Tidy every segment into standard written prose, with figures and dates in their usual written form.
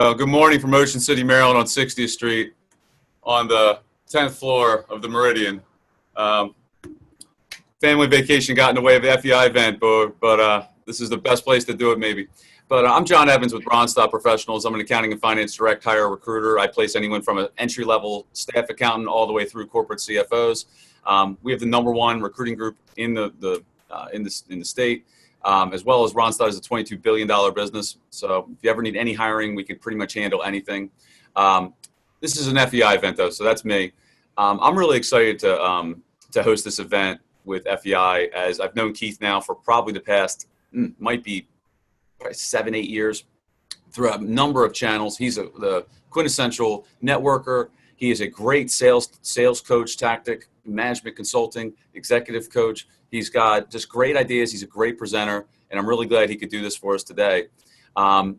Good morning from Ocean City, Maryland on 60th Street on the 10th floor of the Meridian. Family vacation got in the way of the FEI event, but this is the best place to do it maybe. But I'm John Evans with Randstad Professionals. I'm an accounting and finance direct hire recruiter. I place anyone from an entry-level staff accountant all the way through corporate CFOs. We have the #1 recruiting group in the state. As well as Randstad is a $22 billion business. So if you ever need any hiring, we can pretty much handle anything. This is an FEI event though, so that's me. I'm really excited to host this event with FEI, as I've known Keith now for probably the past, might be probably 7-8 years through a number of channels. He's the quintessential networker. He is a great sales coach, tactic, management consulting, executive coach. He's got just great ideas. He's a great presenter, and I'm really glad he could do this for us today. I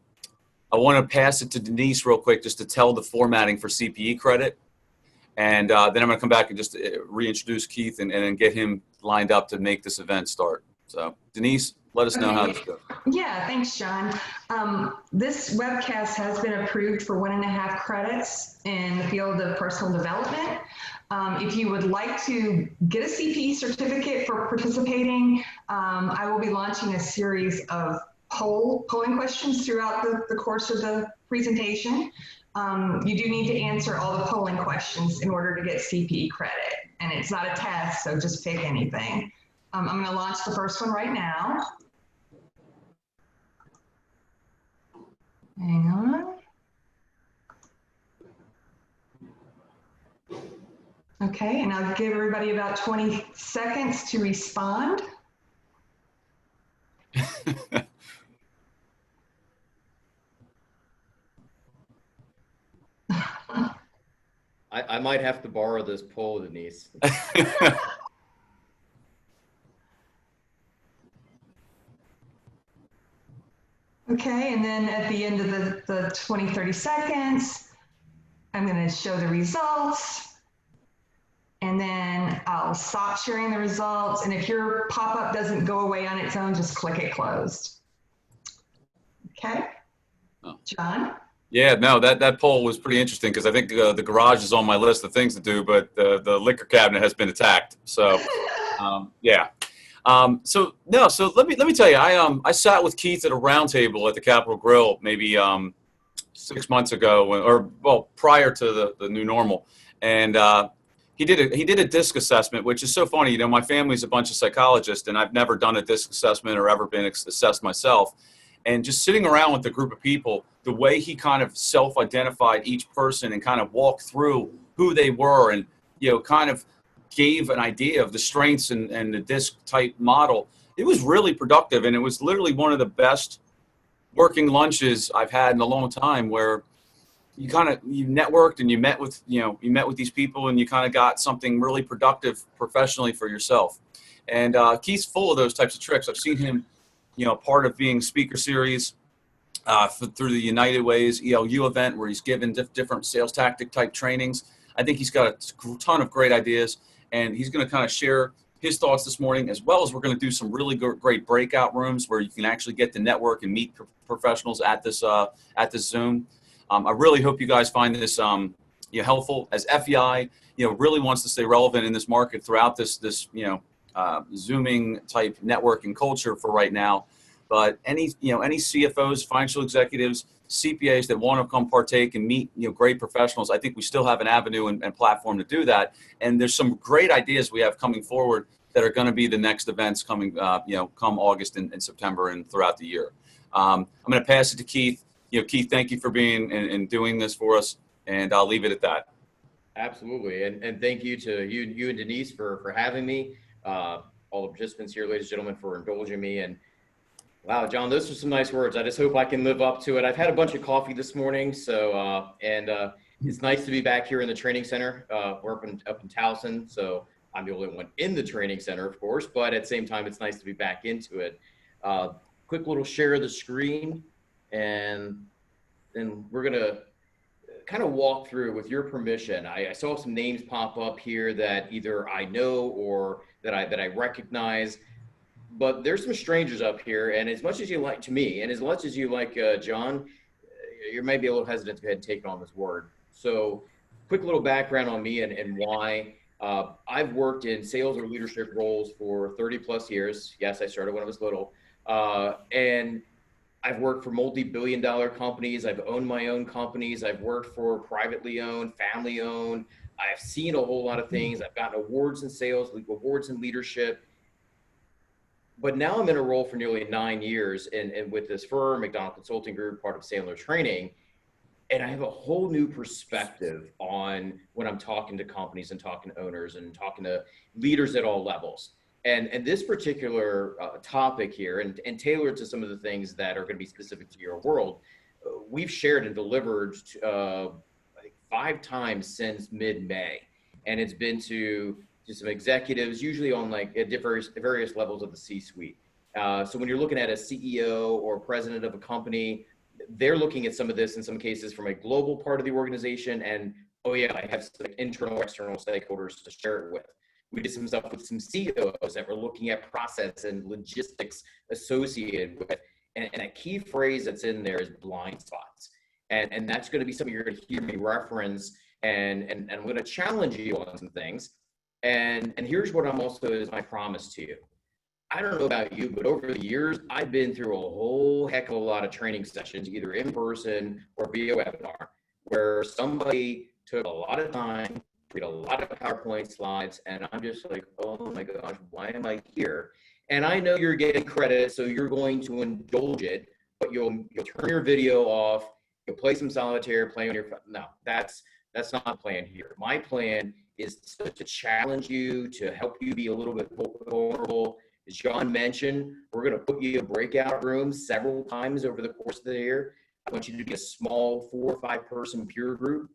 want to pass it to Denise real quick just to tell the formatting for CPE credit. And then I'm going to come back and just reintroduce Keith and then get him lined up to make this event start. So Denise, let us know how this goes. Yeah, thanks, John. This webcast has been approved for 1.5 credits in the field of personal development. If you would like to get a CPE certificate for participating, I will be launching a series of polling questions throughout the course of the presentation. You do need to answer all the polling questions in order to get CPE credit, and it's not a test, so just pick anything. I'm going to launch the first one right now. Hang on. Okay, and I'll give everybody about 20 seconds to respond. I might have to borrow this poll, Denise. Okay, and then at the end of the 20-30 seconds, I'm going to show the results. And then I'll stop sharing the results. And if your pop-up doesn't go away on its own, just click it closed. Okay, John? Yeah, no, that poll was pretty interesting because I think the garage is on my list of things to do, but the liquor cabinet has been attacked. So, yeah. So let me tell you, I sat with Keith at a round table at the Capitol Grill maybe 6 months ago, prior to the new normal, and he did a DISC assessment, which is so funny. You know, my family's a bunch of psychologists, and I've never done a DISC assessment or ever been assessed myself. And just sitting around with a group of people, the way he kind of self-identified each person and kind of walked through who they were, and kind of gave an idea of the strengths and the DISC type model. It was really productive, and it was literally one of the best working lunches I've had in a long time, where you networked and you met with these people, and you kind of got something really productive professionally for yourself. And Keith's full of those types of tricks. I've seen him, part of being speaker series through the United Ways ELU event, where he's given different sales tactic type trainings. I think he's got a ton of great ideas, and he's going to kind of share his thoughts this morning, as well as we're going to do some really great breakout rooms where you can actually get to network and meet professionals at this Zoom. I really hope you guys find this helpful, as FEI really wants to stay relevant in this market throughout this Zooming type networking culture for right now. But any CFOs, financial executives, CPAs that want to come partake and meet great professionals, I think we still have an avenue and platform to do that. And there's some great ideas we have coming forward that are going to be the next events coming come August and September and throughout the year. I'm going to pass it to Keith. Keith, thank you for being and doing this for us, and I'll leave it at that. Absolutely, and thank you to you and Denise for having me. All the participants here, ladies and gentlemen, for indulging me. And wow, John, those are some nice words. I just hope I can live up to it. I've had a bunch of coffee this morning, so it's nice to be back here in the training center. We're up in Towson, so I'm the only one in the training center, of course, but at the same time, it's nice to be back into it. Quick little share of the screen, and then we're gonna kind of walk through, with your permission. I saw some names pop up here that either I know or that I recognize. But there's some strangers up here, and as much as you like, to me, and as much as you like John, you might be a little hesitant to go ahead and take on this word. So quick little background on me and why. I've worked in sales or leadership roles for 30 plus years. Yes, I started when I was little. And I've worked for multi-billion-dollar companies. I've owned my own companies. I've worked for privately owned, family owned. I've seen a whole lot of things. I've gotten awards in sales, awards in leadership. But now I'm in a role for nearly 9 years and with this firm, McDonell Consulting Group, part of Sandler Training. And I have a whole new perspective on when I'm talking to companies and talking to owners and talking to leaders at all levels. And this particular topic here, and tailored to some of the things that are going to be specific to your world, we've shared and delivered I think 5 times since mid-May. And it's been to some executives, usually on like at various levels of the C-suite. So when you're looking at a CEO or president of a company, they're looking at some of this in some cases from a global part of the organization. And, oh yeah, I have some internal, external stakeholders to share it with. We did some stuff with some CEOs that were looking at process and logistics associated with it. And a key phrase that's in there is blind spots. And that's going to be something you're going to hear me reference. And I'm going to challenge you on some things. And here's what I'm also is my promise to you. I don't know about you, but over the years, I've been through a whole heck of a lot of training sessions, either in person or via webinar, where somebody took a lot of time, read a lot of PowerPoint slides, and I'm just like, oh my gosh, why am I here? And I know you're getting credit, so you're going to indulge it, but you'll turn your video off, you'll play some solitaire, play on your phone. No, that's not the plan here. My plan is to challenge you, to help you be a little bit vulnerable. As John mentioned, we're going to put you in breakout rooms several times over the course of the year. I want you to be a small 4 or 5 person peer group.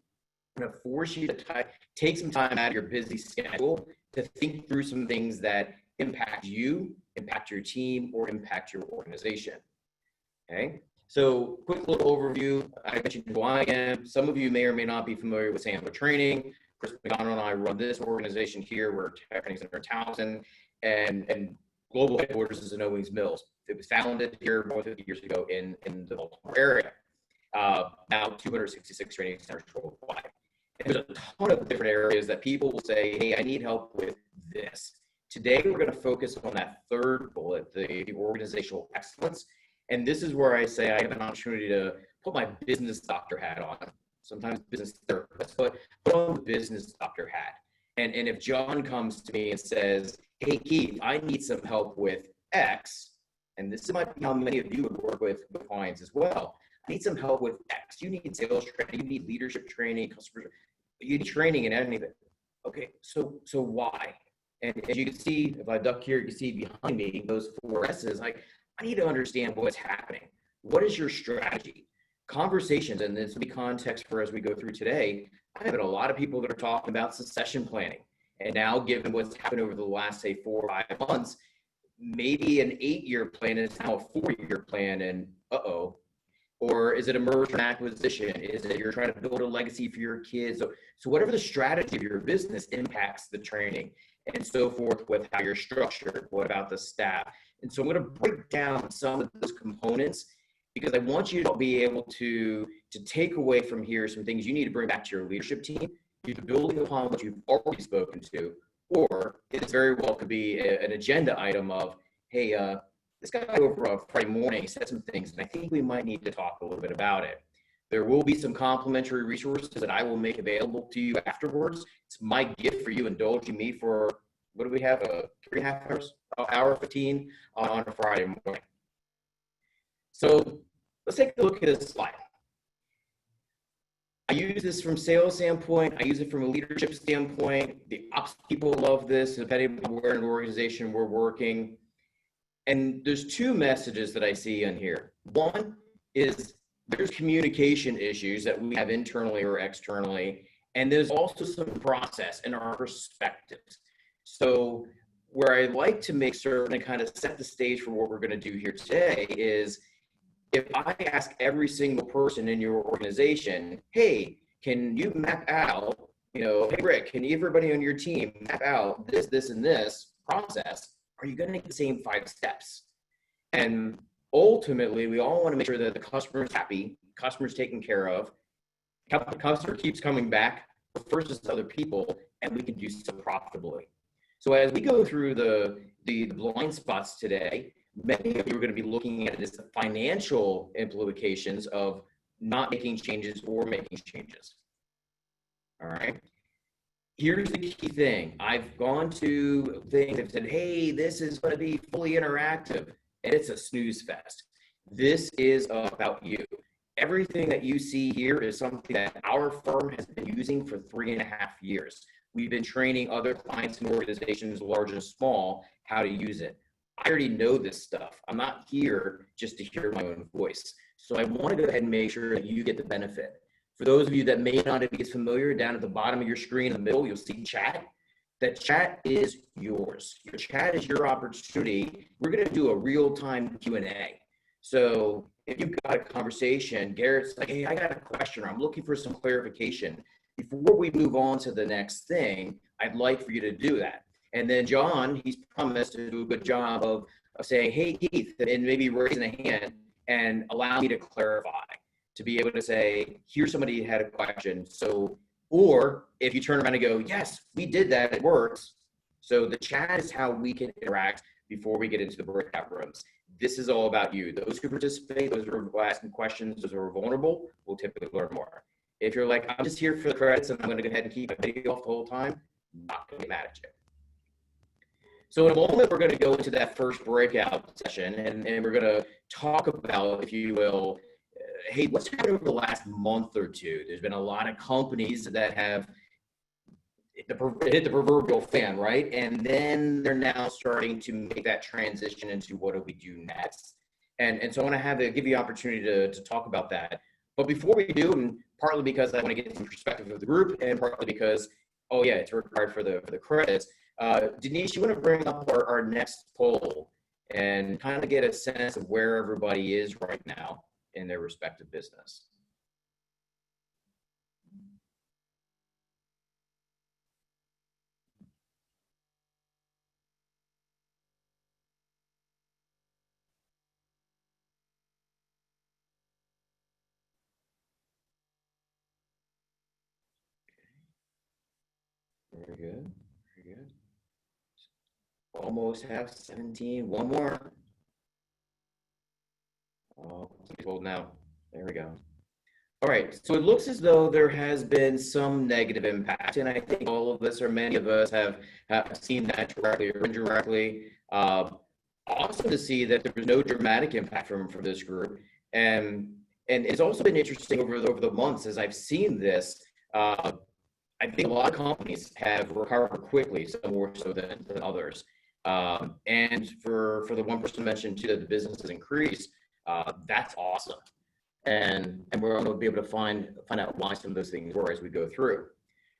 I'm going to force you to take some time out of your busy schedule to think through some things that impact you, impact your team, or impact your organization. Okay? So quick little overview. I mentioned who I am. Some of you may or may not be familiar with Sandler Training. Chris McDonell and I run this organization here. We're Techniques in Townsend, and global headquarters is in Owings Mills. It was founded here more than 50 years ago in the Baltimore area. Now 266 training centers worldwide. And there's a ton of different areas that people will say, hey, I need help with this. Today, we're going to focus on that third bullet, the organizational excellence. And this is where I say I have an opportunity to put my business doctor hat on. Sometimes business therapist, but put on the business doctor hat. And if John comes to me and says, hey, Keith, I need some help with X, and this might be how many of you would work with clients as well. I need some help with X. You need sales training, you need leadership training, customer, you need training in anything. Okay, so why? And as you can see, if I duck here, you can see behind me those 4 S's. I need to understand what's happening. What is your strategy? Conversations, and this will be context for as we go through today. I have a lot of people that are talking about succession planning. And now, given what's happened over the last, say, 4 or 5 months, maybe an 8-year plan is now a 4-year plan, and or is it a merger and acquisition? Is it you're trying to build a legacy for your kids? So whatever the strategy of your business impacts the training and so forth with how you're structured. What about the staff? And so I'm going to break down some of those components because I want you to be able to take away from here some things you need to bring back to your leadership team, either building upon what you've already spoken to, or it very well could be an agenda item of, hey, this guy over Friday morning said some things, and I think we might need to talk a little bit about it. There will be some complimentary resources that I will make available to you afterwards. It's my gift for you indulging me for, what do we have, 3.5 hours, hour 15 on a Friday morning. So let's take a look at this slide. I use this from sales standpoint. I use it from a leadership standpoint. The ops people love this, depending on where in an organization we're working. And there's 2 messages that I see in here. One is there's communication issues that we have internally or externally, and there's also some process in our perspectives. So where I like to make certain and kind of set the stage for what we're going to do here today is if I ask every single person in your organization, hey, can you map out, hey, Rick, can everybody on your team map out this, and this process? Are you going to make the same 5 steps? And ultimately, we all want to make sure that the customer is happy customer's taken care of, customer keeps coming back, refers us to other people, and we can do so profitably. So as we go through the blind spots today, many of you are going to be looking at it as the financial implications of not making changes or making changes. All right. Here's the key thing. I've gone to things that said, hey, this is going to be fully interactive, and it's a snooze fest. This is about you. Everything that you see here is something that our firm has been using for 3.5 years. We've been training other clients and organizations, large and small, how to use it. I already know this stuff. I'm not here just to hear my own voice. So I want to go ahead and make sure that you get the benefit. For those of you that may not be as familiar, down at the bottom of your screen in the middle, you'll see chat. That chat is yours. Your chat is your opportunity. We're going to do a real-time Q&A. So if you've got a conversation, Garrett's like, hey, I got a question, or I'm looking for some clarification. Before we move on to the next thing, I'd like for you to do that. And then John, he's promised to do a good job of saying, hey, Keith, and maybe raising a hand and allow me to clarify, to be able to say, here's somebody who had a question. So, or if you turn around and go, yes, we did that, it works. So the chat is how we can interact before we get into the breakout rooms. This is all about you. Those who participate, those who are asking questions, those who are vulnerable, will typically learn more. If you're like, I'm just here for the credits and I'm going to go ahead and keep my video off the whole time, I'm not going to get mad at you. So in a moment, we're going to go into that first breakout session, and we're going to talk about, if you will, hey, what's happened over the last month or two? There's been a lot of companies that have hit the proverbial fan, right? And then they're now starting to make that transition into what do we do next? And so I want to give you the opportunity to talk about that. But before we do, and partly because I want to get some perspective of the group, and partly because, oh yeah, it's required for the credits. Denise, you want to bring up our next poll and kind of get a sense of where everybody is right now in their respective business. Very good. Very good. Almost have 17. One more. Oh, keep holding out. There we go. All right. So it looks as though there has been some negative impact, and I think all of us, or many of us, have seen that directly or indirectly. Awesome to see that there was no dramatic impact from this group, and it's also been interesting over the months as I've seen this. I think a lot of companies have recovered quickly, some more so than others. And for the one person mentioned too that the business has increased, that's awesome. And we're going to be able to find out why some of those things were as we go through.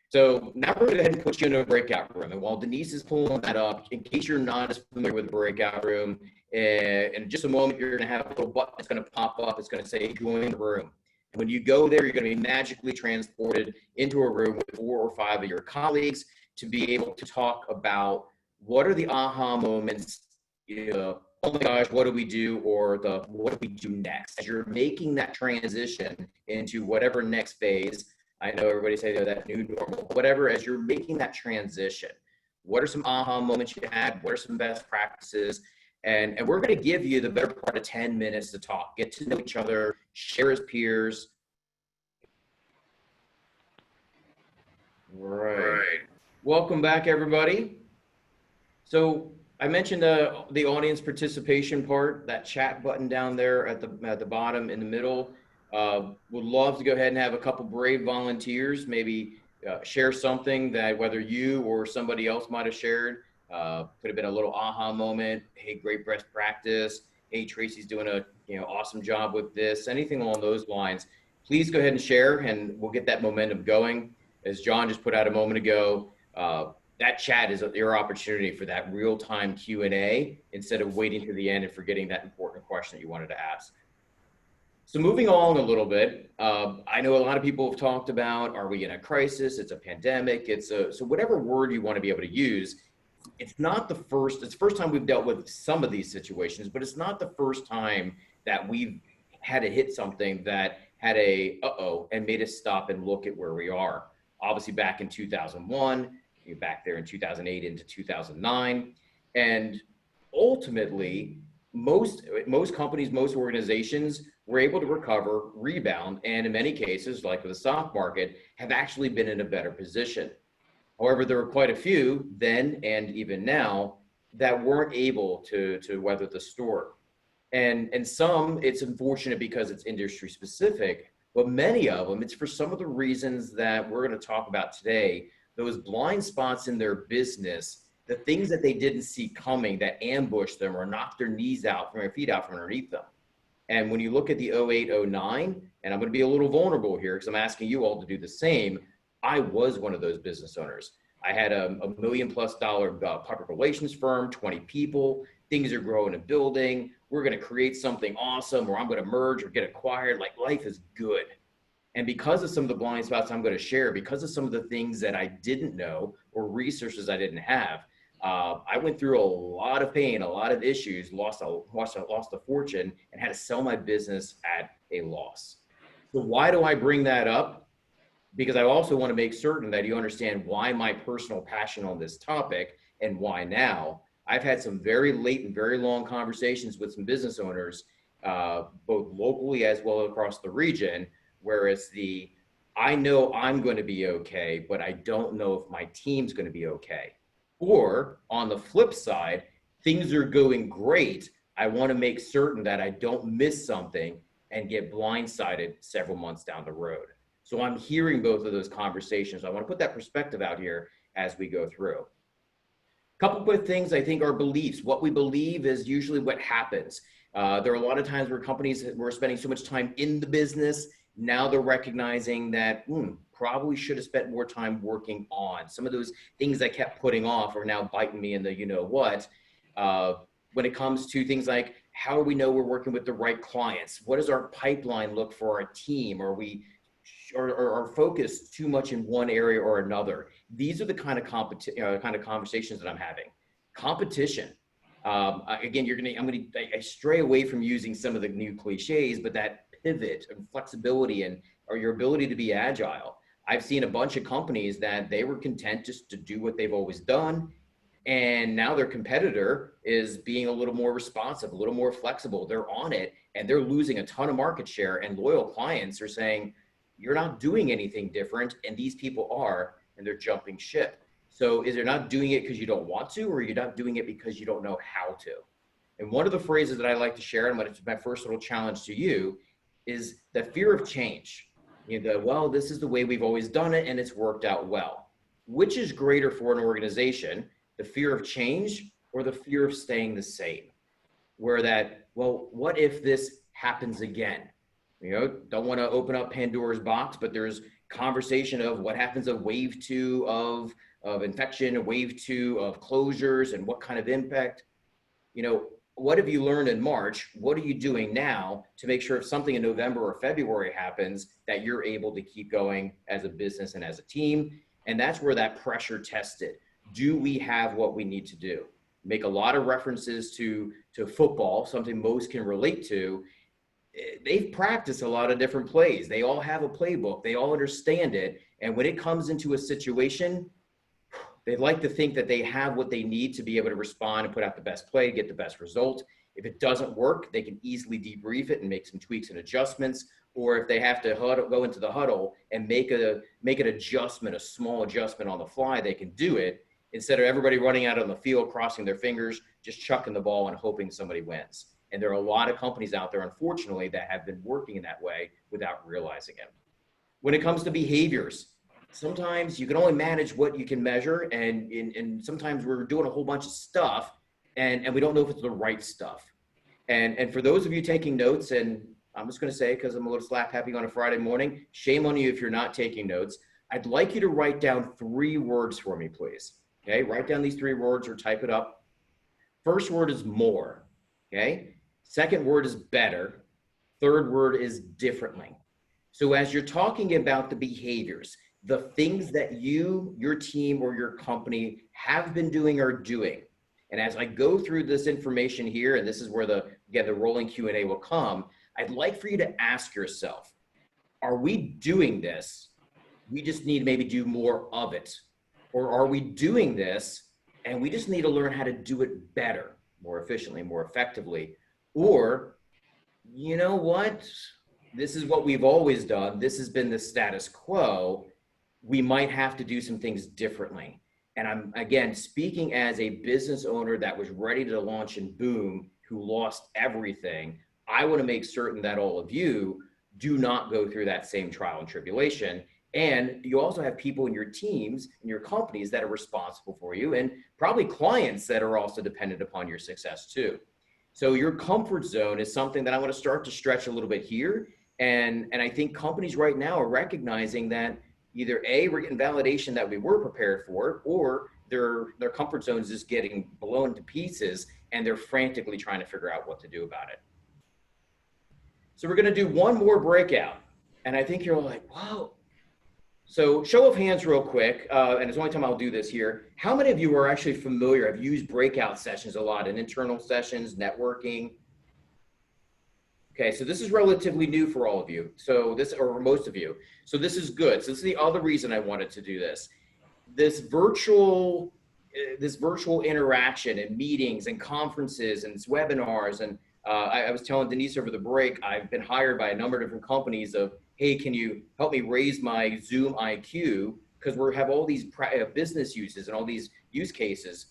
So now we're going to go ahead and put you in a breakout room. And while Denise is pulling that up, in case you're not as familiar with the breakout room, in just a moment, you're going to have a little button that's going to pop up. It's going to say join the room. And when you go there, you're going to be magically transported into a room with 4 or 5 of your colleagues to be able to talk about what are the aha moments, oh my gosh, what do we do, or what do we do next? As you're making that transition into whatever next phase, I know everybody say that new normal, whatever, as you're making that transition, what are some aha moments you had? What are some best practices? And we're going to give you the better part of 10 minutes to talk, get to know each other, share as peers. Right. Welcome back, everybody. So I mentioned the audience participation part, that chat button down there at the bottom in the middle. Would love to go ahead and have a couple brave volunteers, maybe share something that whether you or somebody else might have shared. Could have been a little aha moment. Hey, great best practice. Hey, Tracy's doing a awesome job with this. Anything along those lines. Please go ahead and share, and we'll get that momentum going. As John just put out a moment ago, that chat is your opportunity for that real-time Q&A instead of waiting to the end and forgetting that important question that you wanted to ask. So moving on a little bit, I know a lot of people have talked about, are we in a crisis? It's a pandemic. So whatever word you want to be able to use. It's the first time we've dealt with some of these situations, but it's not the first time that we've had to hit something that had a uh-oh and made us stop and look at where we are. Obviously back in 2001, you're back there in 2008 into 2009. And ultimately, most companies, most organizations were able to recover, rebound, and in many cases, like with the stock market, have actually been in a better position. However, there were quite a few then and even now that weren't able to weather the storm. And some, it's unfortunate because it's industry specific, but many of them, it's for some of the reasons that we're going to talk about today, those blind spots in their business, the things that they didn't see coming that ambushed them or knocked their knees out from their feet out from underneath them. And when you look at the 08, 09, and I'm going to be a little vulnerable here because I'm asking you all to do the same, I was one of those business owners. I had a $1 million+ public relations firm, 20 people, things are growing and building. We're going to create something awesome, or I'm going to merge or get acquired. Like, life is good. And because of some of the blind spots I'm going to share, because of some of the things that I didn't know or resources I didn't have, I went through a lot of pain, a lot of issues, lost a fortune, and had to sell my business at a loss. So why do I bring that up? Because I also want to make certain that you understand why my personal passion on this topic and why now. I've had some very late and very long conversations with some business owners, both locally as well as across the region, where it's I know I'm going to be okay, but I don't know if my team's going to be okay. Or on the flip side, things are going great. I want to make certain that I don't miss something and get blindsided several months down the road. So I'm hearing both of those conversations. I want to put that perspective out here as we go through. A couple quick things I think are beliefs. What we believe is usually what happens. There are a lot of times where companies were spending so much time in the business. Now they're recognizing that probably should have spent more time working on. Some of those things I kept putting off are now biting me in the you know what. When it comes to things like, how do we know we're working with the right clients? What does our pipeline look for our team? Are we are focused too much in one area or another? These are the kind of conversations that I'm having. Competition. Again, I stray away from using some of the new cliches, but that pivot and flexibility or your ability to be agile. I've seen a bunch of companies that they were content just to do what they've always done. And now their competitor is being a little more responsive, a little more flexible. They're on it and they're losing a ton of market share, and loyal clients are saying, you're not doing anything different, and these people are, and they're jumping ship. So is they're not doing it because you don't want to, or you're not doing it because you don't know how to? And one of the phrases that I like to share, and it's my first little challenge to you, is the fear of change. You go, well, this is the way we've always done it, and it's worked out well. Which is greater for an organization, the fear of change or the fear of staying the same? Where that, well, what if this happens again? Don't want to open up Pandora's box, but there's conversation of what happens of wave 2 of infection, wave 2 of closures, and what kind of impact. What have you learned in March? What are you doing now to make sure if something in November or February happens, that you're able to keep going as a business and as a team? And that's where that pressure tested. Do we have what we need to do? Make a lot of references to football, something most can relate to. They've practiced a lot of different plays. They all have a playbook. They all understand it. And when it comes into a situation, they like to think that they have what they need to be able to respond and put out the best play, get the best result. If it doesn't work, they can easily debrief it and make some tweaks and adjustments. Or if they have to go into the huddle and make an adjustment, a small adjustment on the fly, they can do it instead of everybody running out on the field, crossing their fingers, just chucking the ball and hoping somebody wins. And there are a lot of companies out there, unfortunately, that have been working in that way without realizing it. When it comes to behaviors, sometimes you can only manage what you can measure. And sometimes we're doing a whole bunch of stuff and we don't know if it's the right stuff. And for those of you taking notes, and I'm just going to say, because I'm a little slap happy on a Friday morning, shame on you if you're not taking notes. I'd like you to write down 3 words for me, please. Okay, write down these 3 words or type it up. First word is more. Okay. Second word is better. Third word is differently. So as you're talking about the behaviors, the things that you, your team, or your company have been doing or doing, and as I go through this information here, and this is where the rolling Q&A will come, I'd like for you to ask yourself, are we doing this? We just need to maybe do more of it. Or are we doing this and we just need to learn how to do it better, more efficiently, more effectively? Or, you know what? This is what we've always done. This has been the status quo. We might have to do some things differently. And I'm, again, speaking as a business owner that was ready to launch and boom, who lost everything. I want to make certain that all of you do not go through that same trial and tribulation. And you also have people in your teams and your companies that are responsible for you, and probably clients that are also dependent upon your success too. So your comfort zone is something that I want to start to stretch a little bit here. And I think companies right now are recognizing that either A, we're getting validation that we were prepared for it, or their comfort zone is just getting blown to pieces and they're frantically trying to figure out what to do about it. So we're going to do one more breakout. And I think you're like, wow. So show of hands real quick, and it's the only time I'll do this here. How many of you are actually familiar, have used breakout sessions a lot in internal sessions, networking? Okay, so this is relatively new for all of you. So this, or most of you. So this is good. So this is the other reason I wanted to do this. This virtual interaction and meetings and conferences and webinars. And I was telling Denise over the break, I've been hired by a number of different companies of, hey, can you help me raise my Zoom IQ? Because we have all these business uses and all these use cases.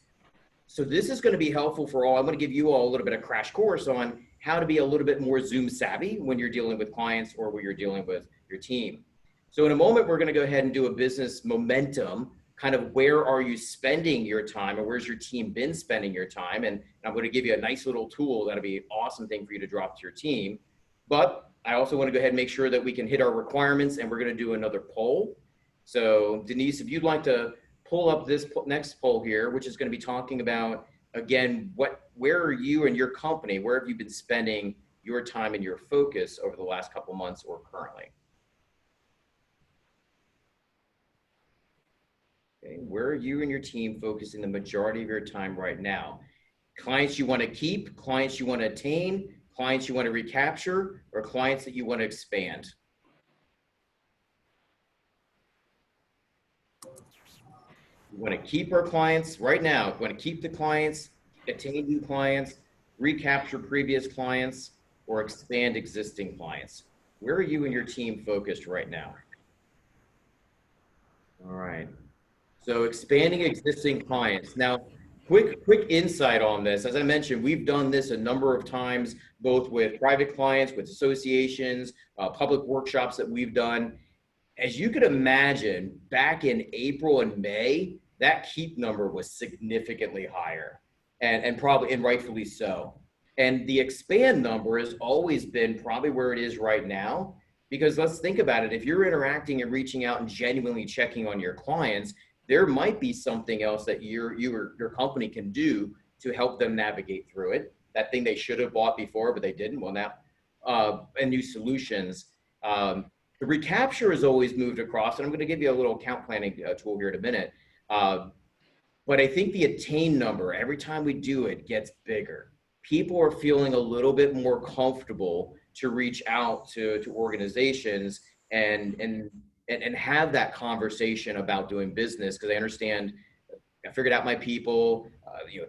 So this is going to be helpful for all. I'm going to give you all a little bit of crash course on how to be a little bit more Zoom savvy when you're dealing with clients or when you're dealing with your team. So in a moment, we're going to go ahead and do a business momentum, kind of where are you spending your time, or where's your team been spending your time? And I'm going to give you a nice little tool that'll be an awesome thing for you to drop to your team. But I also want to go ahead and make sure that we can hit our requirements, and we're going to do another poll. So Denise, if you'd like to pull up this next poll here, which is going to be talking about, again, where are you and your company, where have you been spending your time and your focus over the last couple months or currently? Okay, where are you and your team focusing the majority of your time right now? Clients you want to keep, clients you want to attain, clients you want to recapture, or clients that you want to expand? We want to keep our clients right now. We want to keep the clients, attain new clients, recapture previous clients, or expand existing clients. Where are you and your team focused right now? All right. So expanding existing clients. Now, quick insight on this. As I mentioned, we've done this a number of times, both with private clients, with associations, public workshops that we've done. As you could imagine, back in April and May, that keep number was significantly higher, and rightfully so. And the expand number has always been probably where it is right now, because let's think about it. If you're interacting and reaching out and genuinely checking on your clients, there might be something else that your company can do to help them navigate through it. That thing they should have bought before, but they didn't. Well, now, and new solutions. The recapture has always moved across, and I'm going to give you a little account planning tool here in a minute. But I think the attain number, every time we do it, gets bigger. People are feeling a little bit more comfortable to reach out to organizations and have that conversation about doing business, because I understand I figured out my people,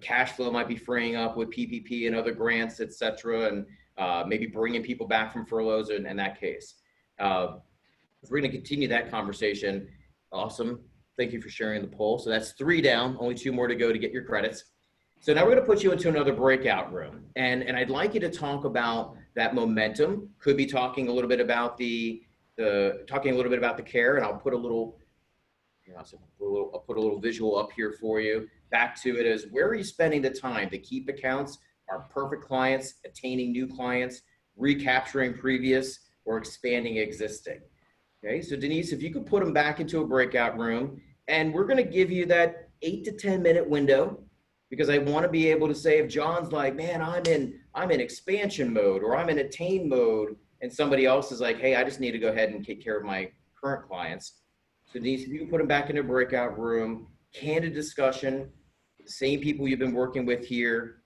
cash flow might be freeing up with PPP and other grants, et cetera, and maybe bringing people back from furloughs in that case. We're going to continue that conversation. Awesome. Thank you for sharing the poll. So that's 3 down, only 2 more to go to get your credits. So now we're going to put you into another breakout room. And I'd like you to talk about that momentum. Could be talking a little bit about talking a little bit about the care, and I'll put a little, I'll put a little visual up here for you. Back to it as, where are you spending the time to keep accounts, our perfect clients, attaining new clients, recapturing previous, or expanding existing? Okay, so Denise, if you could put them back into a breakout room, and we're going to give you that 8 to 10 minute window, because I want to be able to say, if John's like, man, I'm in expansion mode, or I'm in attain mode, and somebody else is like, hey, I just need to go ahead and take care of my current clients. So Denise, if you can put them back in a breakout room, candid discussion, the same people you've been working with here.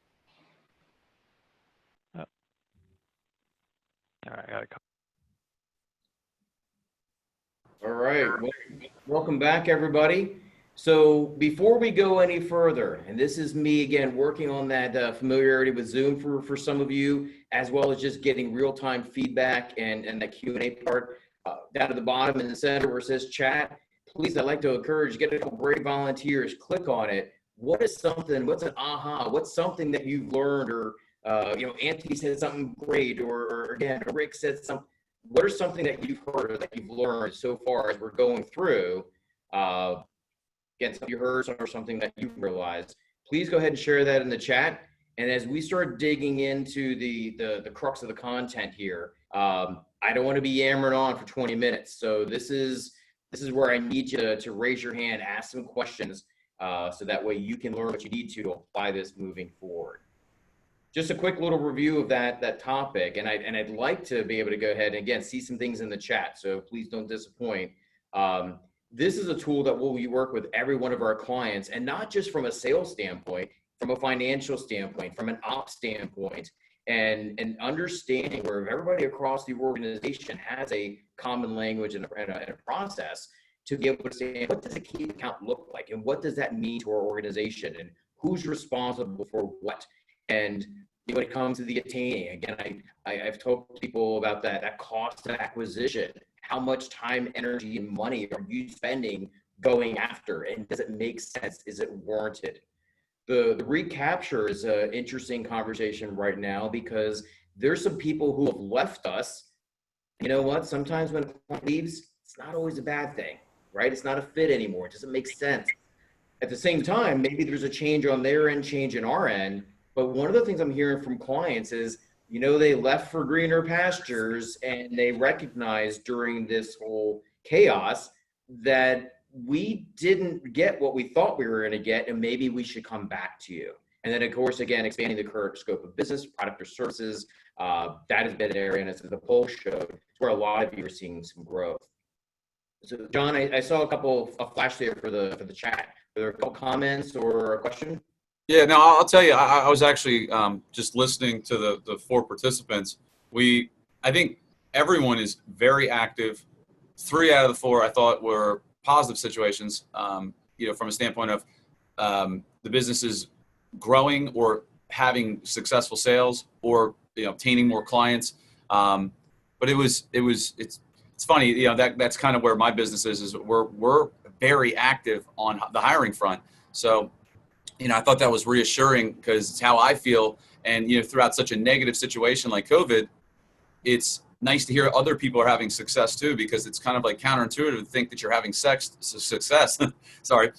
Oh. All right, I got a couple. All right. Well, welcome back, everybody. So before we go any further, and this is me again working on that familiarity with Zoom for some of you, as well as just getting real-time feedback and that Q&A part down at the bottom in the center where it says chat. Please, I'd like to encourage, get a couple great volunteers, click on it. What is something, what's an aha, what's something that you've learned, or Anthony said something great, or again, Rick said something. What are something that you've heard or that you've learned so far as we're going through? Again, something you heard or something that you realized. Please go ahead and share that in the chat. And as we start digging into the crux of the content here, I don't want to be yammering on for 20 minutes. So this is where I need you to raise your hand, ask some questions, so that way you can learn what you need to apply this moving forward. Just a quick little review of that topic, and I'd like to be able to go ahead and again see some things in the chat. So please don't disappoint. This is a tool that we work with every one of our clients, and not just from a sales standpoint, from a financial standpoint, from an ops standpoint, and understanding where everybody across the organization has a common language and a process to be able to say, what does a key account look like, and what does that mean to our organization, and who's responsible for what. And when it comes to the attaining, again, I've told people about that cost of acquisition. How much time, energy, and money are you spending going after? And does it make sense? Is it warranted? The recapture is an interesting conversation right now because there's some people who have left us. You know what? Sometimes when a client leaves, it's not always a bad thing, right? It's not a fit anymore. It doesn't make sense. At the same time, maybe there's a change on their end, change in our end. But one of the things I'm hearing from clients is, they left for greener pastures, and they recognized during this whole chaos that we didn't get what we thought we were going to get, and maybe we should come back to you. And then, of course, again, expanding the current scope of business, product or services, that has been an area, and as the poll showed, it's where a lot of you are seeing some growth. So, John, I saw a flash there for the chat. Are there a couple comments or a question? Yeah, no, I'll tell you, I was actually just listening to the four participants. I think everyone is very active. 3 out of the 4 I thought were positive situations, from a standpoint of the business is growing or having successful sales or, obtaining more clients. But it's funny, that's kind of where my business is we're very active on the hiring front. So, I thought that was reassuring because it's how I feel. And, throughout such a negative situation like COVID, it's nice to hear other people are having success too, because it's kind of like counterintuitive to think that you're having success, sorry,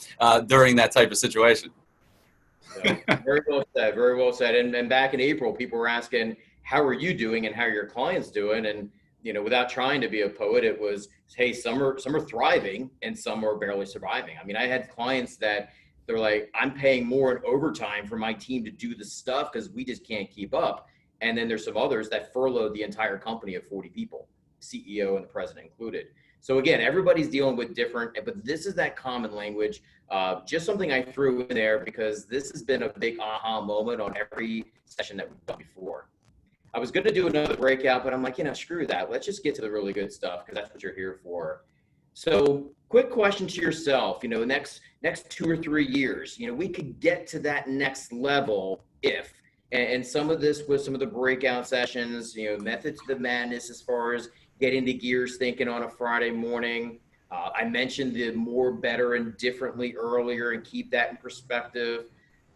during that type of situation. So, very well said, very well said. And back in April, people were asking, how are you doing and how are your clients doing? And, without trying to be a poet, it was, hey, some are thriving and some are barely surviving. I mean, I had clients that they're like, I'm paying more in overtime for my team to do the stuff because we just can't keep up. And then there's some others that furloughed the entire company of 40 people, CEO and the president included. So again, everybody's dealing with different, but this is that common language. Just something I threw in there because this has been a big aha moment on every session that we've done before. I was going to do another breakout, but I'm like, screw that. Let's just get to the really good stuff because that's what you're here for. So quick question to yourself, next 2 or 3 years, we could get to that next level if, and some of this with some of the breakout sessions, method to the madness as far as getting the gears thinking on a Friday morning. I mentioned the more, better, and differently earlier, and keep that in perspective.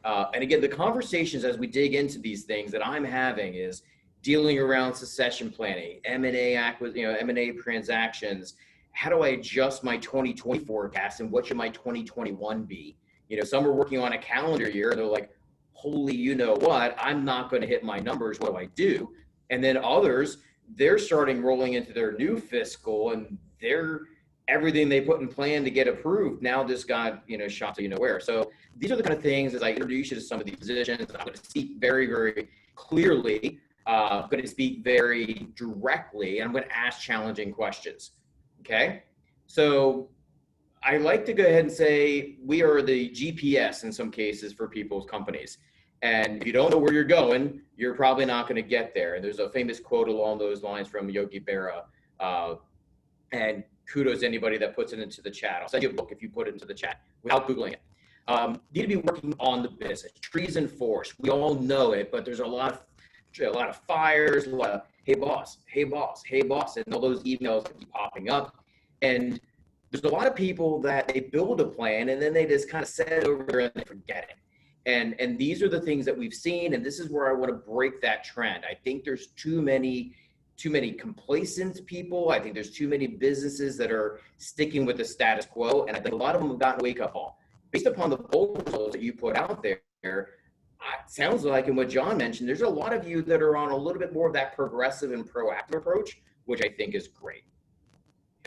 And again, the conversations as we dig into these things that I'm having is dealing around succession planning, M&A M&A transactions. How do I adjust my 2020 forecast and what should my 2021 be? Some are working on a calendar year. They're like, holy, what? I'm not going to hit my numbers. What do I do? And then others, they're starting rolling into their new fiscal and everything they put in plan to get approved now just got, shot to where. So these are the kind of things as I introduce you to some of these positions, I'm going to speak very, very clearly. I'm going to speak very directly, and I'm going to ask challenging questions. Okay, so I like to go ahead and say we are the GPS in some cases for people's companies. And if you don't know where you're going, you're probably not going to get there. And there's a famous quote along those lines from Yogi Berra. And kudos to anybody that puts it into the chat. I'll send you a book if you put it into the chat without Googling it. Need to be working on the business. Trees and forests. We all know it, but there's a lot of fires, a lot of, hey boss, hey boss, hey boss, and all those emails that keep popping up. And there's a lot of people that they build a plan and then they just kind of set it over there and they forget it. And these are the things that we've seen, and this is where I want to break that trend. I think there's too many complacent people. I think there's too many businesses that are sticking with the status quo, and I think a lot of them have gotten a wake-up call. Based upon the poll results that you put out there, it sounds like, and what John mentioned, there's a lot of you that are on a little bit more of that progressive and proactive approach, which I think is great.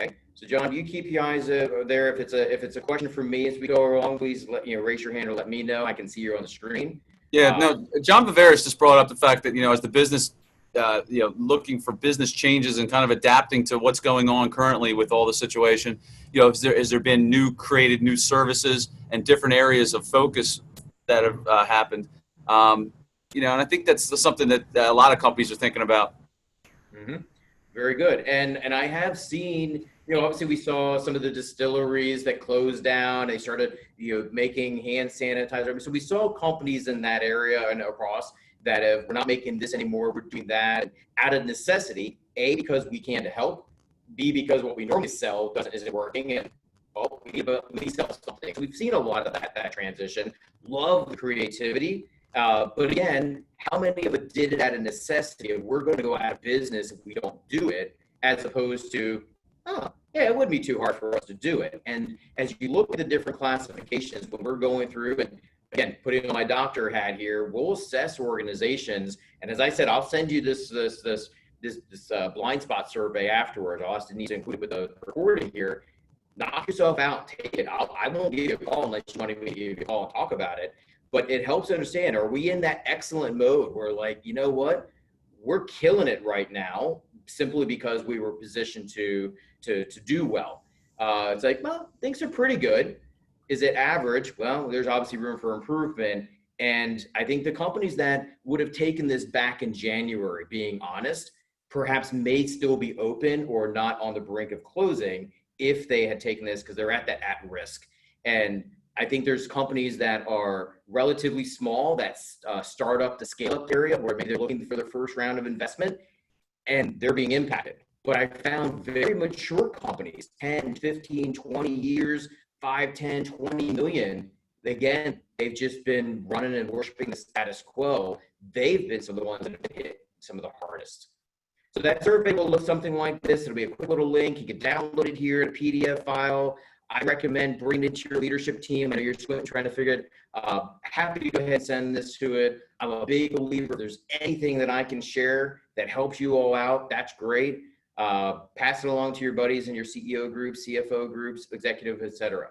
Okay, so John, you keep your eyes there. If it's a question for me as we go along, please raise your hand or let me know. I can see you on the screen. Yeah, no, John Bavaris just brought up the fact that, as the business, looking for business changes and kind of adapting to what's going on currently with all the situation, has there been created new services and different areas of focus that have happened? And I think that's something that a lot of companies are thinking about. Mm-hmm. Very good. And I have seen, obviously we saw some of the distilleries that closed down. They started, making hand sanitizer. So we saw companies in that area and across that we're not making this anymore. We're doing that out of necessity. A, because we can't help. B, because what we normally sell isn't working. And we sell something. So we've seen a lot of that transition. Love the creativity. But again, how many of it did it out of necessity? We're going to go out of business if we don't do it, as opposed to, it wouldn't be too hard for us to do it. And as you look at the different classifications, when we're going through, and again, putting on my doctor hat here, we'll assess organizations. And as I said, I'll send you this blind spot survey afterwards. I'll ask Denise to include it with the recording here. Knock yourself out, take it. I won't give you a call unless you want me to give you a call and talk about it. But it helps understand, are we in that excellent mode where, like, you know what, we're killing it right now simply because we were positioned to do well. It's like, well, things are pretty good. Is it average? Well, there's obviously room for improvement. And I think the companies that would have taken this back in January, being honest, perhaps may still be open or not on the brink of closing if they had taken this, because they're at risk. And I think there's companies that are relatively small, that start up to scale up area where maybe they're looking for their first round of investment and they're being impacted. But I found very mature companies, 10, 15, 20 years, 5, 10, 20 million. Again, they've just been running and worshiping the status quo. They've been some of the ones that have been hit some of the hardest. So that survey will look something like this. It'll be a quick little link. You can download it here in a PDF file. I recommend bringing it to your leadership team. I know you're trying to figure it. Happy to go ahead and send this to it. I'm a big believer. If there's anything that I can share that helps you all out, that's great. Pass it along to your buddies in your CEO groups, CFO groups, executive, etc.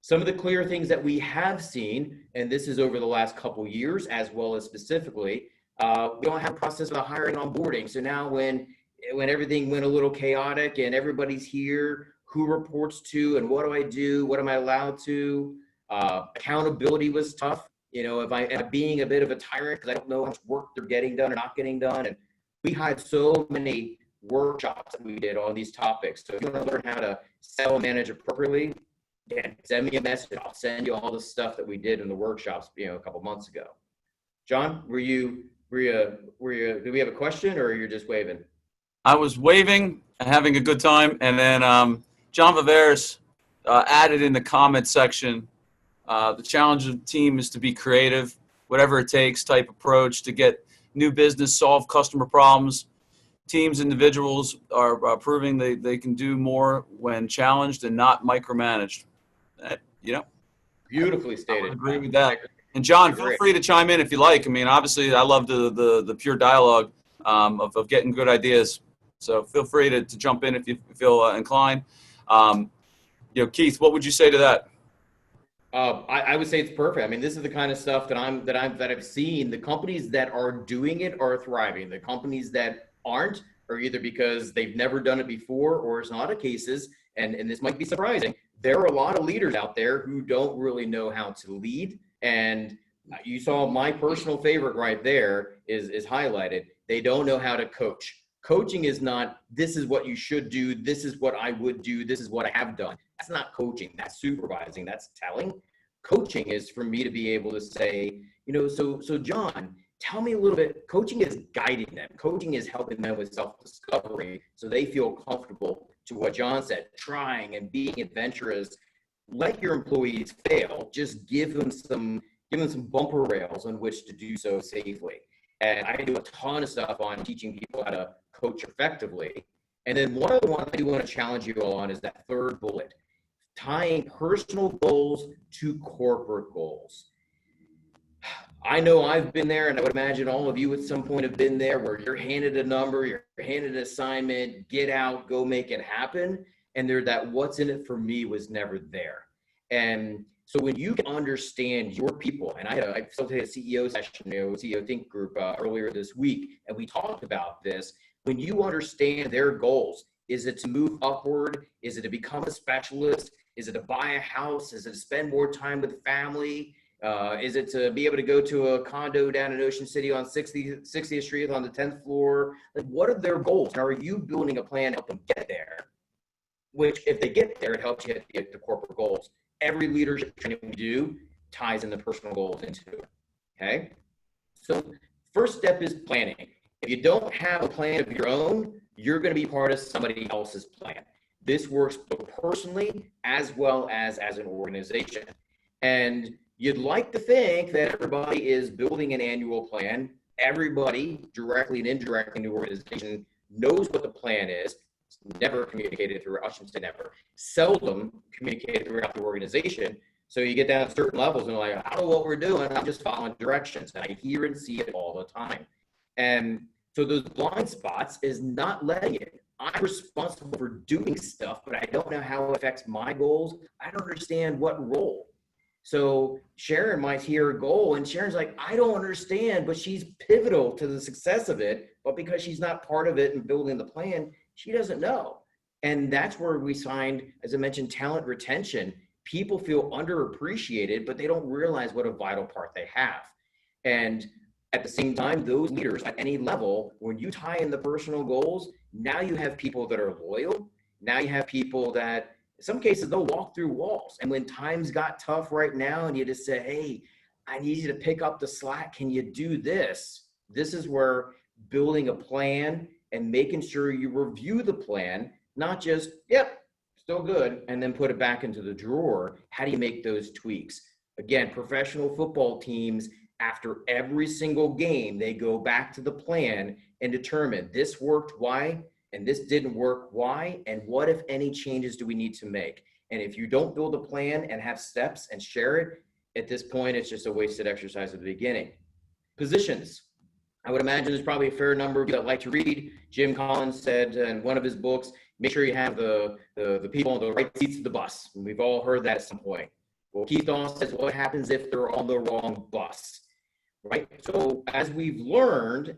Some of the clear things that we have seen, and this is over the last couple years, as well as specifically, we don't have a process of hiring and onboarding. So now when everything went a little chaotic and everybody's here, who reports to and what do I do? What am I allowed to? Accountability was tough. If I'm being a bit of a tyrant because I don't know how much work they're getting done or not getting done. And we had so many workshops that we did on these topics. So if you want to learn how to sell and manage appropriately, again, send me a message. I'll send you all the stuff that we did in the workshops, a couple months ago. John, did we have a question or you're just waving? I was waving and having a good time, and then John Viveris added in the comment section, the challenge of the team is to be creative, whatever it takes type approach to get new business, solve customer problems. Teams, individuals are proving they can do more when challenged and not micromanaged. Beautifully stated. I agree with that. And John, feel free to chime in if you like. I mean, obviously, I love the pure dialogue of getting good ideas. So feel free to jump in if you feel inclined. Keith, what would you say to that? I would say it's perfect. I mean, this is the kind of stuff that I've seen. The companies that are doing it are thriving. The companies that aren't are either because they've never done it before, or it's not a cases. And this might be surprising. There are a lot of leaders out there who don't really know how to lead. And you saw my personal favorite right there is highlighted. They don't know how to coach. Coaching is not, this is what you should do, this is what I would do, this is what I have done. That's not coaching, that's supervising, that's telling. Coaching is for me to be able to say, so John, tell me a little bit. Coaching is guiding them. Coaching is helping them with self-discovery so they feel comfortable, to what John said, trying and being adventurous. Let your employees fail. Just give them some bumper rails on which to do so safely. And I do a ton of stuff on teaching people how to coach effectively. And then one of the ones I do want to challenge you all on is that third bullet, tying personal goals to corporate goals. I know I've been there, and I would imagine all of you at some point have been there, where you're handed a number, you're handed an assignment, get out, go make it happen. And that what's in it for me was never there. And so when you can understand your people, and I facilitated a CEO session, CEO Think Group earlier this week, and we talked about this. When you understand their goals, is it to move upward? Is it to become a specialist? Is it to buy a house? Is it to spend more time with family? Is it to be able to go to a condo down in Ocean City on 60th Street on the 10th floor? Like, what are their goals? And are you building a plan to help them get there? Which, if they get there, it helps you get the corporate goals. Every leadership training we do ties in the personal goals into it, okay? So first step is planning. If you don't have a plan of your own, you're gonna be part of somebody else's plan. This works both personally as well as an organization. And you'd like to think that everybody is building an annual plan. Everybody, directly and indirectly in the organization, knows what the plan is. It's never communicated through, I shouldn't say never, seldom communicated throughout the organization. So you get down to certain levels and you're like, I don't know what we're doing, I'm just following directions. And I hear and see it all the time. And so those blind spots is not letting it. I'm responsible for doing stuff, but I don't know how it affects my goals. I don't understand what role. So Sharon might hear a goal and Sharon's like, I don't understand, but she's pivotal to the success of it. But because she's not part of it and building the plan, she doesn't know. And that's where we find, as I mentioned, talent retention. People feel underappreciated, but they don't realize what a vital part they have. And at the same time, those leaders at any level, when you tie in the personal goals, now you have people that are loyal. Now you have people that, in some cases, they'll walk through walls. And when times got tough right now and you just say, hey, I need you to pick up the slack. Can you do this? This is where building a plan and making sure you review the plan, not just, yep, still good, and then put it back into the drawer. How do you make those tweaks? Again, professional football teams, after every single game, they go back to the plan and determine this worked, why, and this didn't work, why, and what, if any, changes do we need to make? And if you don't build a plan and have steps and share it, at this point, it's just a wasted exercise at the beginning. Positions. I would imagine there's probably a fair number of you that like to read. Jim Collins said in one of his books, make sure you have the people on the right seats of the bus. And we've all heard that at some point. Well, Keith Daw says, what happens if they're on the wrong bus? Right? So as we've learned,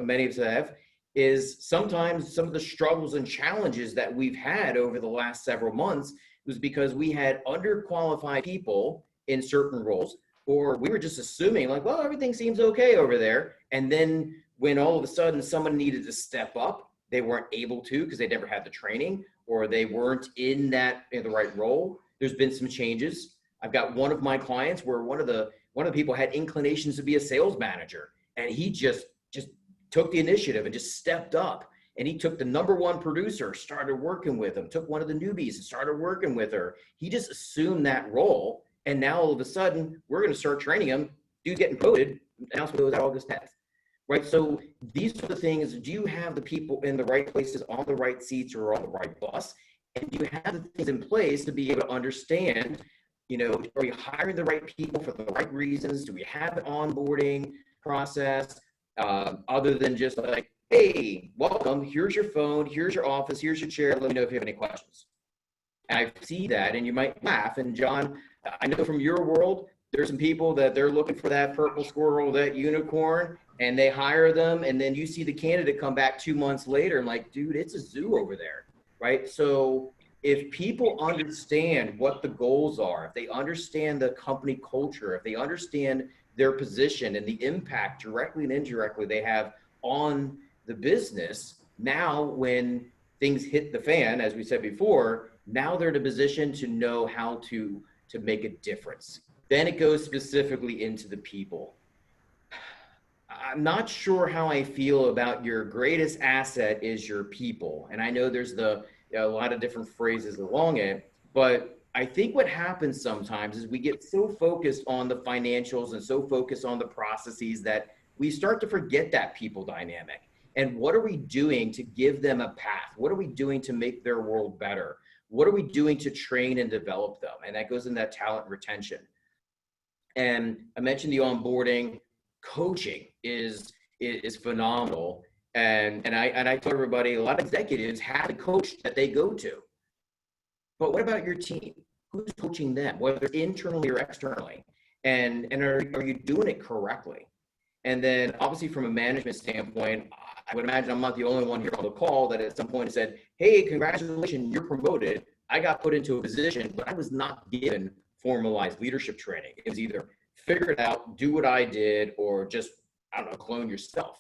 many of us have, is sometimes some of the struggles and challenges that we've had over the last several months was because we had underqualified people in certain roles, or we were just assuming like, well, everything seems okay over there. And then when all of a sudden someone needed to step up, they weren't able to because they never had the training, or they weren't in the right role. There's been some changes. I've got one of my clients where one of the people had inclinations to be a sales manager, and he just took the initiative and just stepped up. And he took the number one producer, started working with him, took one of the newbies and started working with her. He just assumed that role. And now all of a sudden, we're going to start training him. Dude's getting promoted. Announcement goes out August 10th. Right? So these are the things. Do you have the people in the right places, on the right seats, or on the right bus? And do you have the things in place to be able to understand, are we hiring the right people for the right reasons? Do we have an onboarding process other than just like, hey, welcome, here's your phone, here's your office, here's your chair, let me know if you have any questions. And I see that, and you might laugh. And John, I know from your world, there's some people that they're looking for that purple squirrel, that unicorn, and they hire them, and then you see the candidate come back 2 months later and like, dude, it's a zoo over there, right? So if people understand what the goals are, if they understand the company culture, if they understand their position and the impact directly and indirectly they have on the business, Now, when things hit the fan, as we said before, now they're in a position to know how to make a difference. Then it goes specifically into the people. I'm not sure how I feel about your greatest asset is your people. And I know there's a lot of different phrases along it, but I think what happens sometimes is we get so focused on the financials and so focused on the processes that we start to forget that people dynamic. And what are we doing to give them a path? What are we doing to make their world better? What are we doing to train and develop them? And that goes in that talent retention. And I mentioned the onboarding. Coaching is phenomenal. And I tell everybody, a lot of executives have a coach that they go to. But what about your team? Who's coaching them, whether internally or externally? And are you doing it correctly? And then obviously from a management standpoint, I would imagine I'm not the only one here on the call that at some point said, hey, congratulations, you're promoted. I got put into a position, but I was not given formalized leadership training. It was either figure it out, do what I did, or just, I don't know, clone yourself.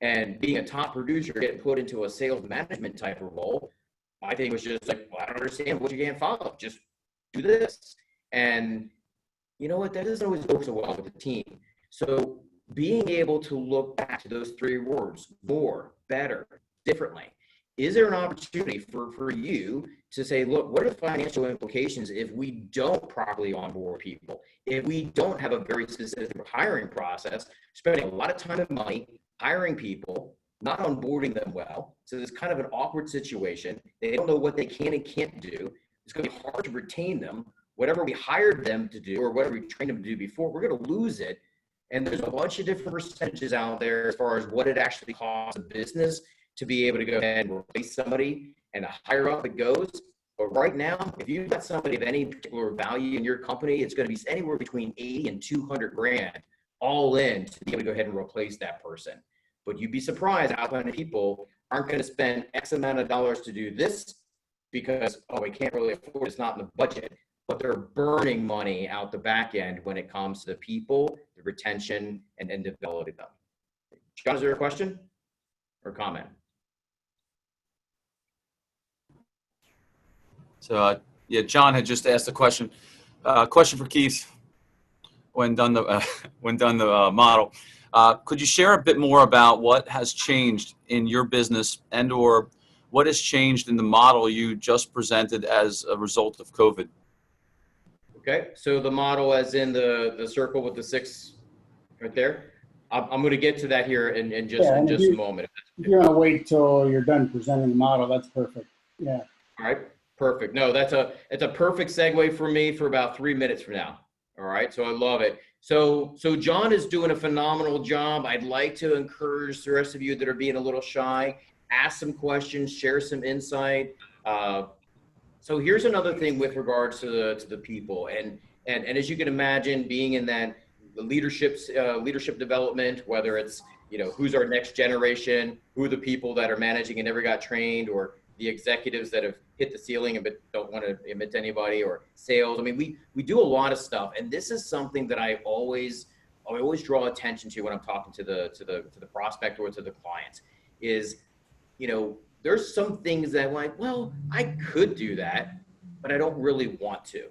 And being a top producer, getting put into a sales management type of role, I think it was just like, well, I don't understand what you can't follow. Just do this. And you know what? That doesn't always go so well with the team. So being able to look back to those three words, more, better, differently. Is there an opportunity for you to say, look, what are the financial implications if we don't properly onboard people? If we don't have a very specific hiring process, spending a lot of time and money hiring people, not onboarding them well. So it's kind of an awkward situation. They don't know what they can and can't do. It's going to be hard to retain them. Whatever we hired them to do or whatever we trained them to do before, we're going to lose it. And there's a bunch of different percentages out there as far as what it actually costs a business to be able to go ahead and replace somebody, and the higher up it goes. But right now, if you've got somebody of any particular value in your company, it's going to be anywhere between 80 and 200 grand all in to be able to go ahead and replace that person. But you'd be surprised how many people aren't going to spend X amount of dollars to do this because, oh, we can't really afford it, it's not in the budget. But they're burning money out the back end when it comes to the people, the retention, and developing them. John, is there a question or comment? So yeah, John had just asked a question. Question for Keith. When done the model, could you share a bit more about what has changed in your business and/or what has changed in the model you just presented as a result of COVID? Okay, so the model, as in the circle with the 6 right there. I'm going to get to that here in just a moment. If you want to wait till you're done presenting the model, that's perfect. Yeah. All right, perfect. No, it's a perfect segue for me for about 3 minutes from now. All right, so I love it. So John is doing a phenomenal job. I'd like to encourage the rest of you that are being a little shy, ask some questions, share some insight. So here's another thing with regards to the people, and as you can imagine, being in that leadership development, whether it's, you know, who's our next generation, who are the people that are managing and never got trained, or the executives that have hit the ceiling and don't want to admit to anybody, or sales. I mean, we do a lot of stuff, and this is something that I always draw attention to when I'm talking to the prospect or to the client is, you know, there's some things that I'm like, well, I could do that, but I don't really want to.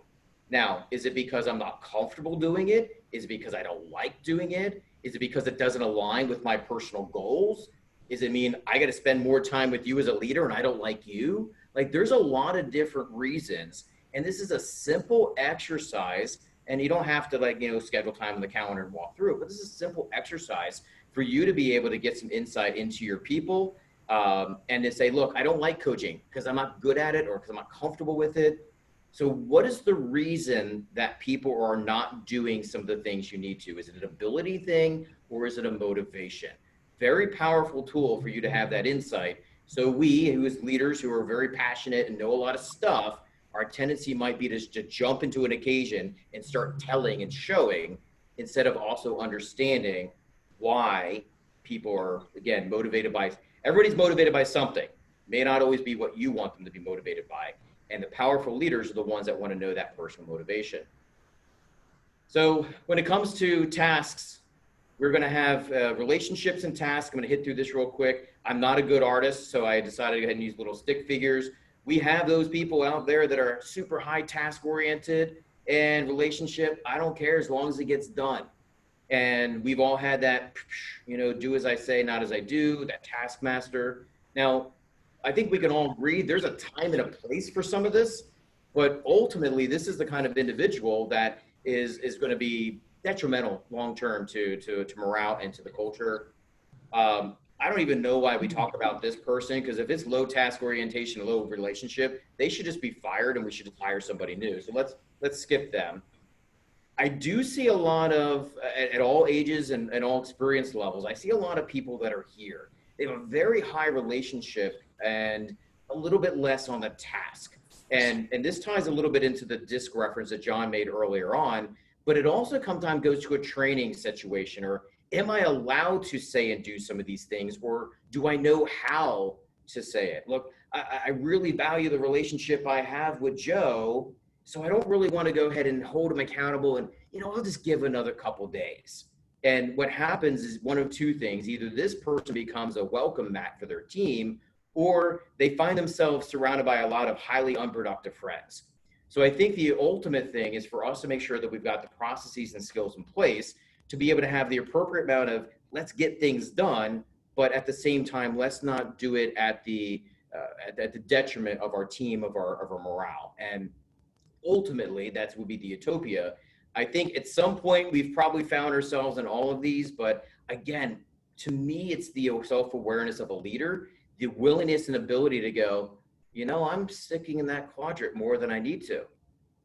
Now, is it because I'm not comfortable doing it? Is it because I don't like doing it? Is it because it doesn't align with my personal goals? Does it mean I got to spend more time with you as a leader and I don't like you? Like, there's a lot of different reasons. And this is a simple exercise, and you don't have to, like, you know, schedule time on the calendar and walk through it, but this is a simple exercise for you to be able to get some insight into your people, and to say, look, I don't like coaching because I'm not good at it or because I'm not comfortable with it. So what is the reason that people are not doing some of the things you need to? Is it an ability thing or is it a motivation? Very powerful tool for you to have that insight. So we, who as leaders who are very passionate and know a lot of stuff, our tendency might be to jump into an occasion and start telling and showing instead of also understanding why people are, again, motivated by. Everybody's motivated by something. May not always be what you want them to be motivated by. And the powerful leaders are the ones that want to know that personal motivation. So when it comes to tasks, We're going to have relationships and tasks. I'm going to hit through this real quick. I'm not a good artist, so I decided to go ahead and use little stick figures. We have those people out there that are super high task oriented and relationship. I don't care as long as it gets done. And we've all had that, you know, do as I say, not as I do, that taskmaster. Now, I think we can all agree there's a time and a place for some of this, but ultimately this is the kind of individual that is going to be detrimental long-term to morale and to the culture. I don't even know why we talk about this person, because if it's low task orientation, low relationship, they should just be fired and we should just hire somebody new. So let's skip them. I do see a lot of, at all ages and all experience levels, I see a lot of people that are here. They have a very high relationship and a little bit less on the task. And this ties a little bit into the DISC reference that John made earlier on, but it also sometimes goes to a training situation, or am I allowed to say and do some of these things, or do I know how to say it? Look, I really value the relationship I have with Joe, so I don't really want to go ahead and hold him accountable and, you know, I'll just give another couple days. And what happens is one of two things. Either this person becomes a welcome mat for their team, or they find themselves surrounded by a lot of highly unproductive friends. So I think the ultimate thing is for us to make sure that we've got the processes and skills in place to be able to have the appropriate amount of let's get things done, but at the same time, let's not do it at the detriment of our team, of our morale. And ultimately, that would be the utopia. I think at some point we've probably found ourselves in all of these, but again, to me, it's the self-awareness of a leader, the willingness and ability to go, you know, I'm sticking in that quadrant more than I need to.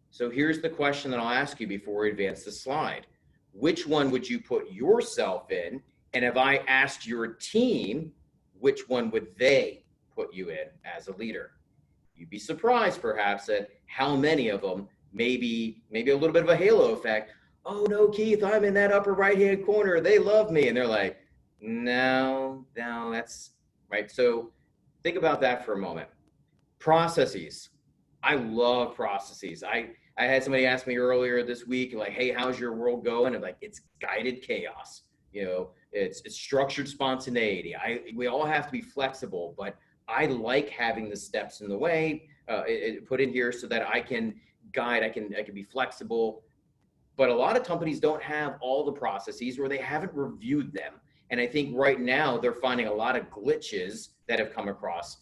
So here's the question that I'll ask you before we advance the slide. Which one would you put yourself in? And if I asked your team, which one would they put you in as a leader? You'd be surprised perhaps at how many of them, maybe a little bit of a halo effect. Oh no, Keith, I'm in that upper right-hand corner. They love me. And they're like, no, that's right. So think about that for a moment. Processes. I love processes. I had somebody ask me earlier this week, like, hey, how's your world going? I'm like, it's guided chaos. You know, it's structured spontaneity. We all have to be flexible, but I like having the steps in the way put in here so that I can guide, I can be flexible. But a lot of companies don't have all the processes, or they haven't reviewed them. And I think right now they're finding a lot of glitches that have come across.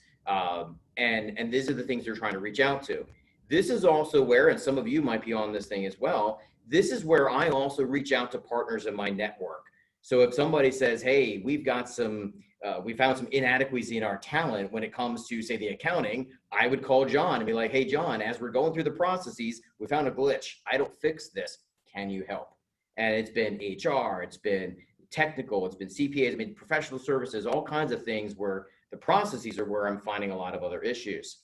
And these are the things they're trying to reach out to. This is also where, and some of you might be on this thing as well, this is where I also reach out to partners in my network. So if somebody says, hey, we found some inadequacy in our talent when it comes to, say, the accounting, I would call John and be like, hey, John, as we're going through the processes, we found a glitch. I don't fix this. Can you help? And it's been HR, it's been technical, it's been CPAs, it's been professional services, all kinds of things where the processes are where I'm finding a lot of other issues.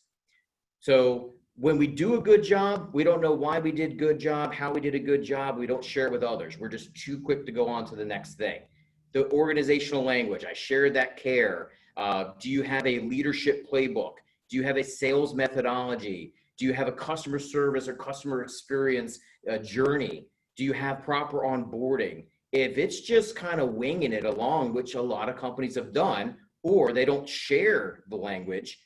So when we do a good job, we don't know why we did a good job, how we did a good job. We don't share it with others. We're just too quick to go on to the next thing. The organizational language, I shared that care. Do you have a leadership playbook? Do you have a sales methodology? Do you have a customer service or customer experience journey? Do you have proper onboarding? If it's just kind of winging it along, which a lot of companies have done, or they don't share the language,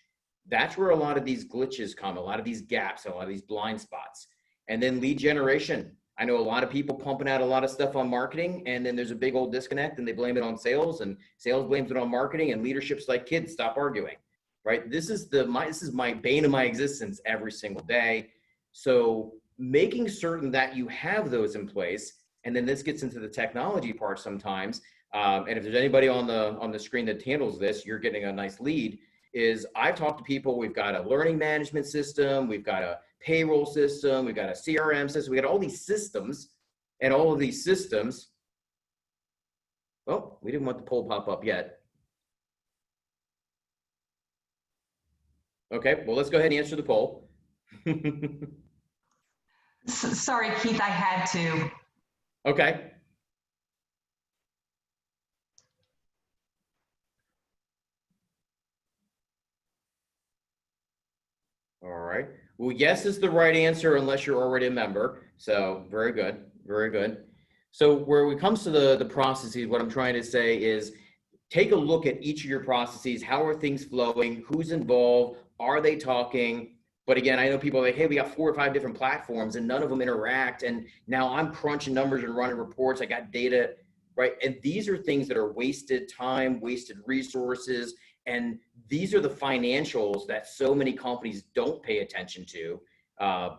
that's where a lot of these glitches come, a lot of these gaps, a lot of these blind spots. And then lead generation. I know a lot of people pumping out a lot of stuff on marketing, and then there's a big old disconnect and they blame it on sales, and sales blames it on marketing, and leadership's like, kids, stop arguing, right? This is my bane of my existence every single day. So making certain that you have those in place, and then this gets into the technology part sometimes. And if there's anybody on the screen that handles this, you're getting a nice lead. Is I've talked to people, we've got a learning management system, we've got a payroll system, we've got a CRM system, we got all these systems, and all of these systems, oh, we didn't want the poll pop up yet. Okay, well, let's go ahead and answer the poll. Sorry, Keith, I had to. Okay. All right. Well, yes is the right answer unless you're already a member. So very good. Very good. So where it comes to the processes, what I'm trying to say is take a look at each of your processes. How are things flowing? Who's involved? Are they talking? But again, I know people are like, hey, we got 4 or 5 different platforms and none of them interact. And now I'm crunching numbers and running reports. I got data, right? And these are things that are wasted time, wasted resources. And these are the financials that so many companies don't pay attention to.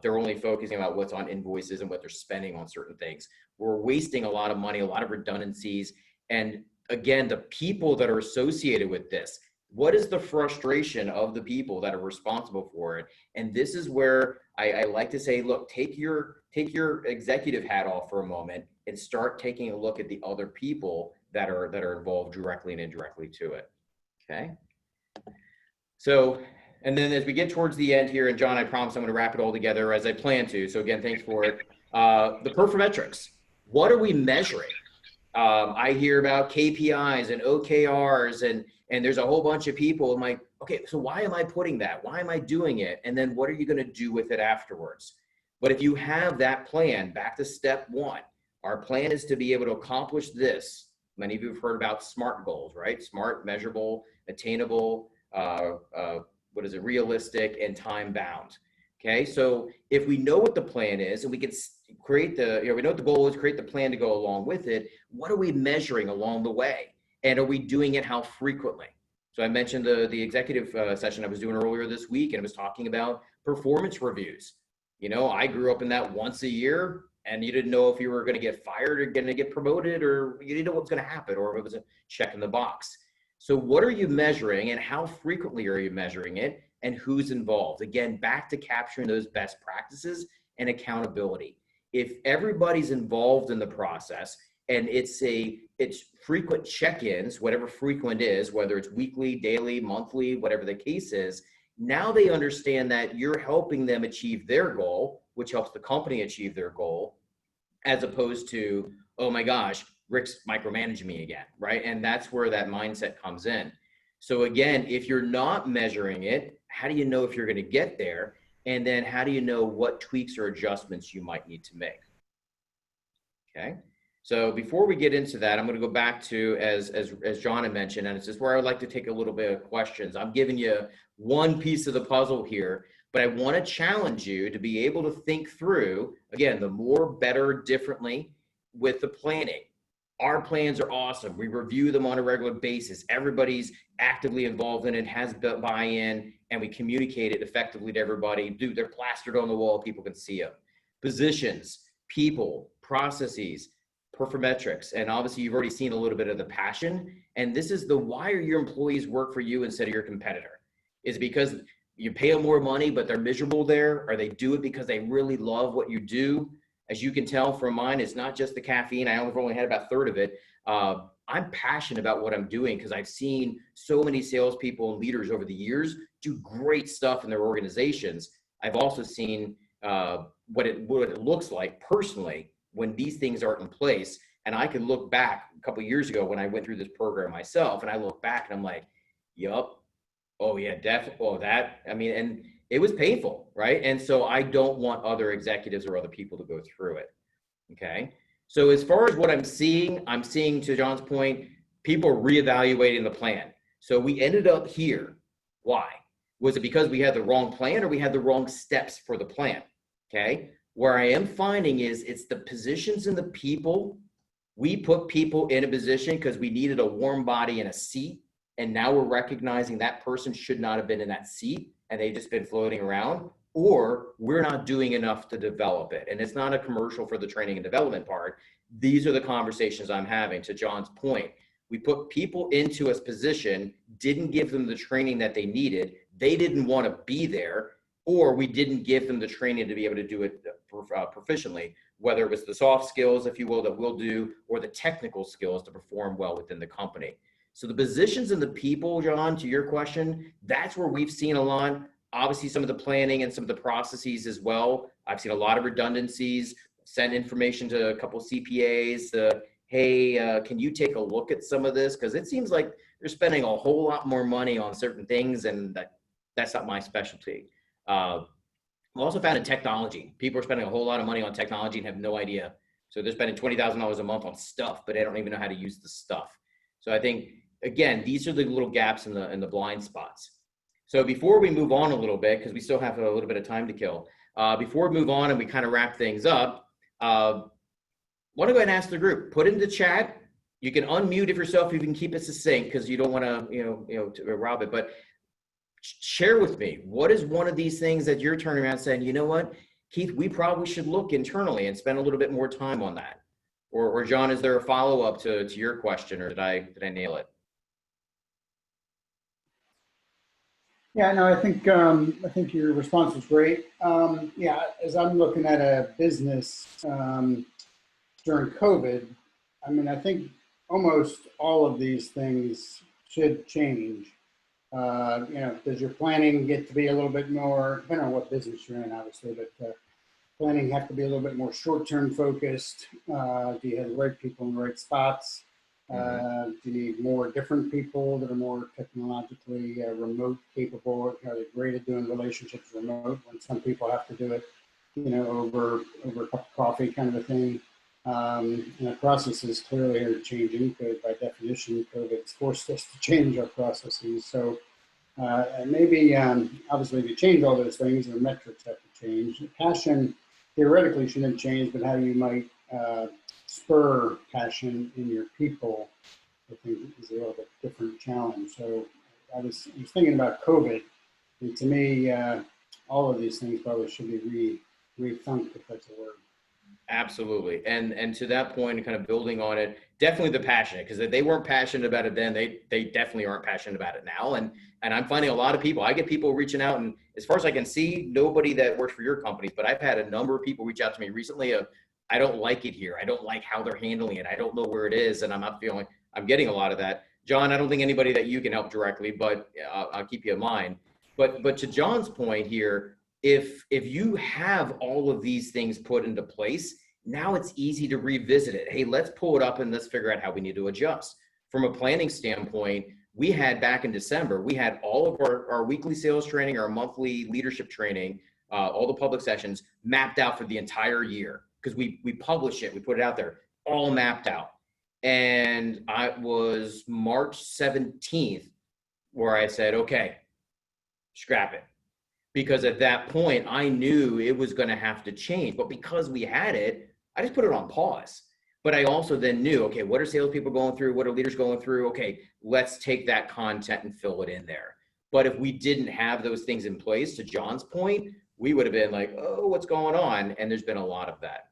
They're only focusing about what's on invoices and what they're spending on certain things. We're wasting a lot of money, a lot of redundancies. And again, the people that are associated with this, what is the frustration of the people that are responsible for it? And this is where I like to say, look, take your executive hat off for a moment and start taking a look at the other people that are involved directly and indirectly to it. Okay. So, and then as we get towards the end here, and John, I promise I'm going to wrap it all together as I plan to. So again, thanks for it. The Performetrics. What are we measuring? I hear about KPIs and OKRs and there's a whole bunch of people. I'm like, okay, so why am I putting that? Why am I doing it? And then what are you going to do with it afterwards? But if you have that plan, back to step 1, our plan is to be able to accomplish this. Many of you have heard about SMART goals, right? SMART, measurable, attainable, realistic, and time bound. Okay, so if we know what the plan is and we can create we know what the goal is, create the plan to go along with it, what are we measuring along the way? And are we doing it how frequently? So I mentioned the executive session I was doing earlier this week, and it was talking about performance reviews. You know, I grew up in that once a year, and you didn't know if you were going to get fired or going to get promoted, or you didn't know what was going to happen, or if it was a check in the box. So what are you measuring, and how frequently are you measuring it, and who's involved? Again, back to capturing those best practices and accountability. If everybody's involved in the process and it's frequent check-ins, whatever frequent is, whether it's weekly, daily, monthly, whatever the case is, now they understand that you're helping them achieve their goal, which helps the company achieve their goal, as opposed to, oh my gosh, Rick's micromanaging me again, right? And that's where that mindset comes in. So again, if you're not measuring it, how do you know if you're going to get there? And then how do you know what tweaks or adjustments you might need to make? Okay. So before we get into that, I'm going to go back to, as John had mentioned, and it's just where I would like to take a little bit of questions. I'm giving you one piece of the puzzle here, but I want to challenge you to be able to think through, again, the more, better, differently with the planning. Our plans are awesome. We review them on a regular basis. Everybody's actively involved in it, has buy-in, and we communicate it effectively to everybody. Dude, they're plastered on the wall. People can see them. Positions, people, processes, Performetrics, and obviously you've already seen a little bit of the passion. And this is the why are your employees work for you instead of your competitor? Is it because you pay them more money, but they're miserable there? Or they do it because they really love what you do? As you can tell from mine, it's not just the caffeine. I only had about a third of it. I'm passionate about what I'm doing because I've seen so many salespeople and leaders over the years do great stuff in their organizations. I've also seen what it looks like personally when these things aren't in place. And I can look back a couple of years ago when I went through this program myself, and I look back and I'm like, yup, oh yeah, definitely, oh that, I mean, and it was painful, right? And so I don't want other executives or other people to go through it, okay? So as far as what I'm seeing to John's point, people reevaluating the plan. So we ended up here. Why? Was it because we had the wrong plan or we had the wrong steps for the plan, okay? Where I am finding is it's the positions and the people. We put people in a position because we needed a warm body in a seat. And now we're recognizing that person should not have been in that seat and they've just been floating around, or we're not doing enough to develop it. And it's not a commercial for the training and development part. These are the conversations I'm having. To John's point, we put people into a position, didn't give them the training that they needed. They didn't want to be there, or we didn't give them the training to be able to do it proficiently, whether it was the soft skills, if you will, that we'll do, or the technical skills to perform well within the company. So the positions and the people, John, to your question, that's where we've seen a lot. Obviously, some of the planning and some of the processes as well. I've seen a lot of redundancies, send information to a couple of CPAs, hey, can you take a look at some of this? Because it seems like they're spending a whole lot more money on certain things, and that's not my specialty. I've also found in technology, people are spending a whole lot of money on technology and have no idea. So they're spending $20,000 a month on stuff, but they don't even know how to use the stuff. So I think, again, these are the little gaps in the blind spots. So before we move on a little bit, because we still have a little bit of time to kill, before we move on and we kind of wrap things up, want to go ahead and ask the group, put in the chat. You can unmute if yourself, you can keep it succinct because you don't want to, rob it, but share with me, what is one of these things that you're turning around saying, you know what, Keith, we probably should look internally and spend a little bit more time on that. Or John, is there a follow-up to your question, or did I nail it? Yeah, no, I think your response was great. Yeah, as I'm looking at a business during COVID, I mean, I think almost all of these things should change. Does your planning get to be a little bit more, depending on what business you're in, obviously, but planning have to be a little bit more short-term focused? Do you have the right people in the right spots? Do you need more different people that are more technologically remote capable? Are they great at doing relationships remote when some people have to do it, over a cup of coffee kind of a thing? And the processes clearly are changing because by definition, COVID's forced us to change our processes. So and maybe, obviously, if you change all those things, the metrics have to change. The passion theoretically shouldn't change, but how you might spur passion in your people, I think is a little bit different challenge. So I was thinking about COVID, and to me, all of these things probably should be rethunked, if that's a word. Absolutely. And to that point, kind of building on it, definitely the passion, because if they weren't passionate about it then, they definitely aren't passionate about it now. And I'm finding a lot of people, I get people reaching out, and as far as I can see, nobody that works for your companies, but I've had a number of people reach out to me recently of, I don't like it here. I don't like how they're handling it. I don't know where it is. And I'm getting a lot of that. John, I don't think anybody that you can help directly, but I'll keep you in mind. But to John's point here, if you have all of these things put into place, now it's easy to revisit it. Hey, let's pull it up and let's figure out how we need to adjust. From a planning standpoint, we had back in December, we had all of our weekly sales training, our monthly leadership training, all the public sessions mapped out for the entire year, because we publish it, we put it out there, all mapped out. And I was March 17th where I said, okay, scrap it. Because at that point, I knew it was going to have to change. But because we had it, I just put it on pause. But I also then knew, okay, what are salespeople going through? What are leaders going through? Okay, let's take that content and fill it in there. But if we didn't have those things in place, to John's point, we would have been like, oh, what's going on? And there's been a lot of that.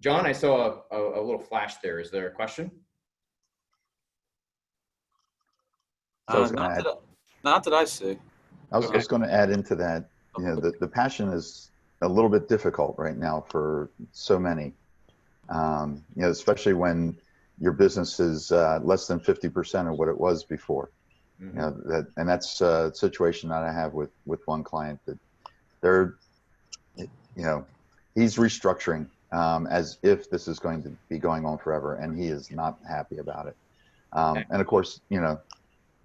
John, I saw a little flash there. Is there a question? Not that I see. I was going to add into that, the passion is a little bit difficult right now for so many, especially when your business is less than 50% of what it was before. And that's a situation that I have with one client that they're, he's restructuring as if this is going to be going on forever, and he is not happy about it. And of course,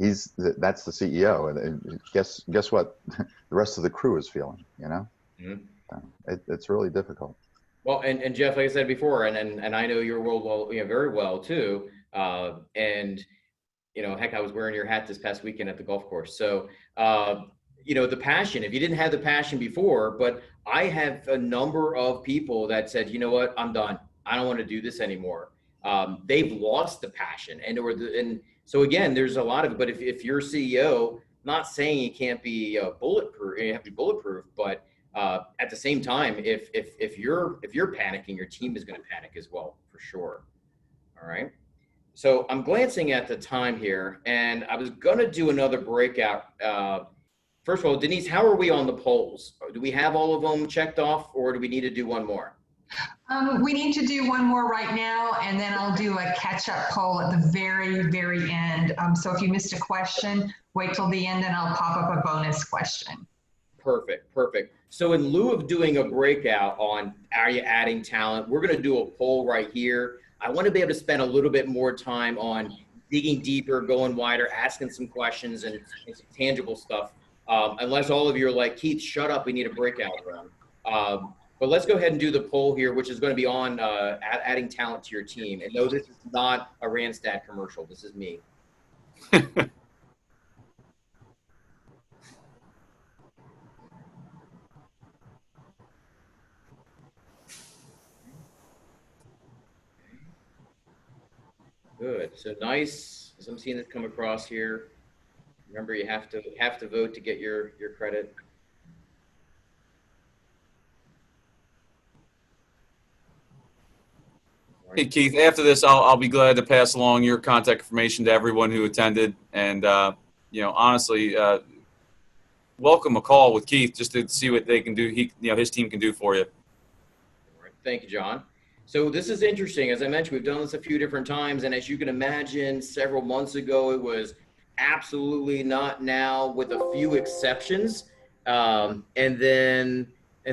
that's the CEO, and guess what the rest of the crew is feeling, it's really difficult. Well, and Jeff, like I said before, and I know your world very well too. And heck, I was wearing your hat this past weekend at the golf course. So the passion, if you didn't have the passion before, but I have a number of people that said, you know what, I'm done. I don't want to do this anymore. They've lost the passion, and so again, there's a lot of it, but if you're CEO, not saying you can't be bulletproof, you have to be bulletproof, but at the same time, if you're panicking, your team is going to panic as well, for sure. All right. So I'm glancing at the time here, and I was going to do another breakout. First of all, Denise, how are we on the polls? Do we have all of them checked off, or do we need to do one more? We need to do one more right now, and then I'll do a catch-up poll at the very, very end. So if you missed a question, wait till the end, and I'll pop up a bonus question. Perfect. So in lieu of doing a breakout on are you adding talent, we're going to do a poll right here. I want to be able to spend a little bit more time on digging deeper, going wider, asking some questions and some tangible stuff. Unless all of you are like, Keith, shut up, we need a breakout room. But let's go ahead and do the poll here, which is going to be on adding talent to your team. And no, this is not a Randstad commercial. This is me. Good. So nice. As I'm seeing this come across here. Remember, you have to vote to get your credit. Hey, Keith, after this, I'll be glad to pass along your contact information to everyone who attended. And, honestly, welcome a call with Keith just to see what they can do. His team can do for you. All right. Thank you, John. So this is interesting. As I mentioned, we've done this a few different times. And as you can imagine, several months ago, it was absolutely not now, with a few exceptions. And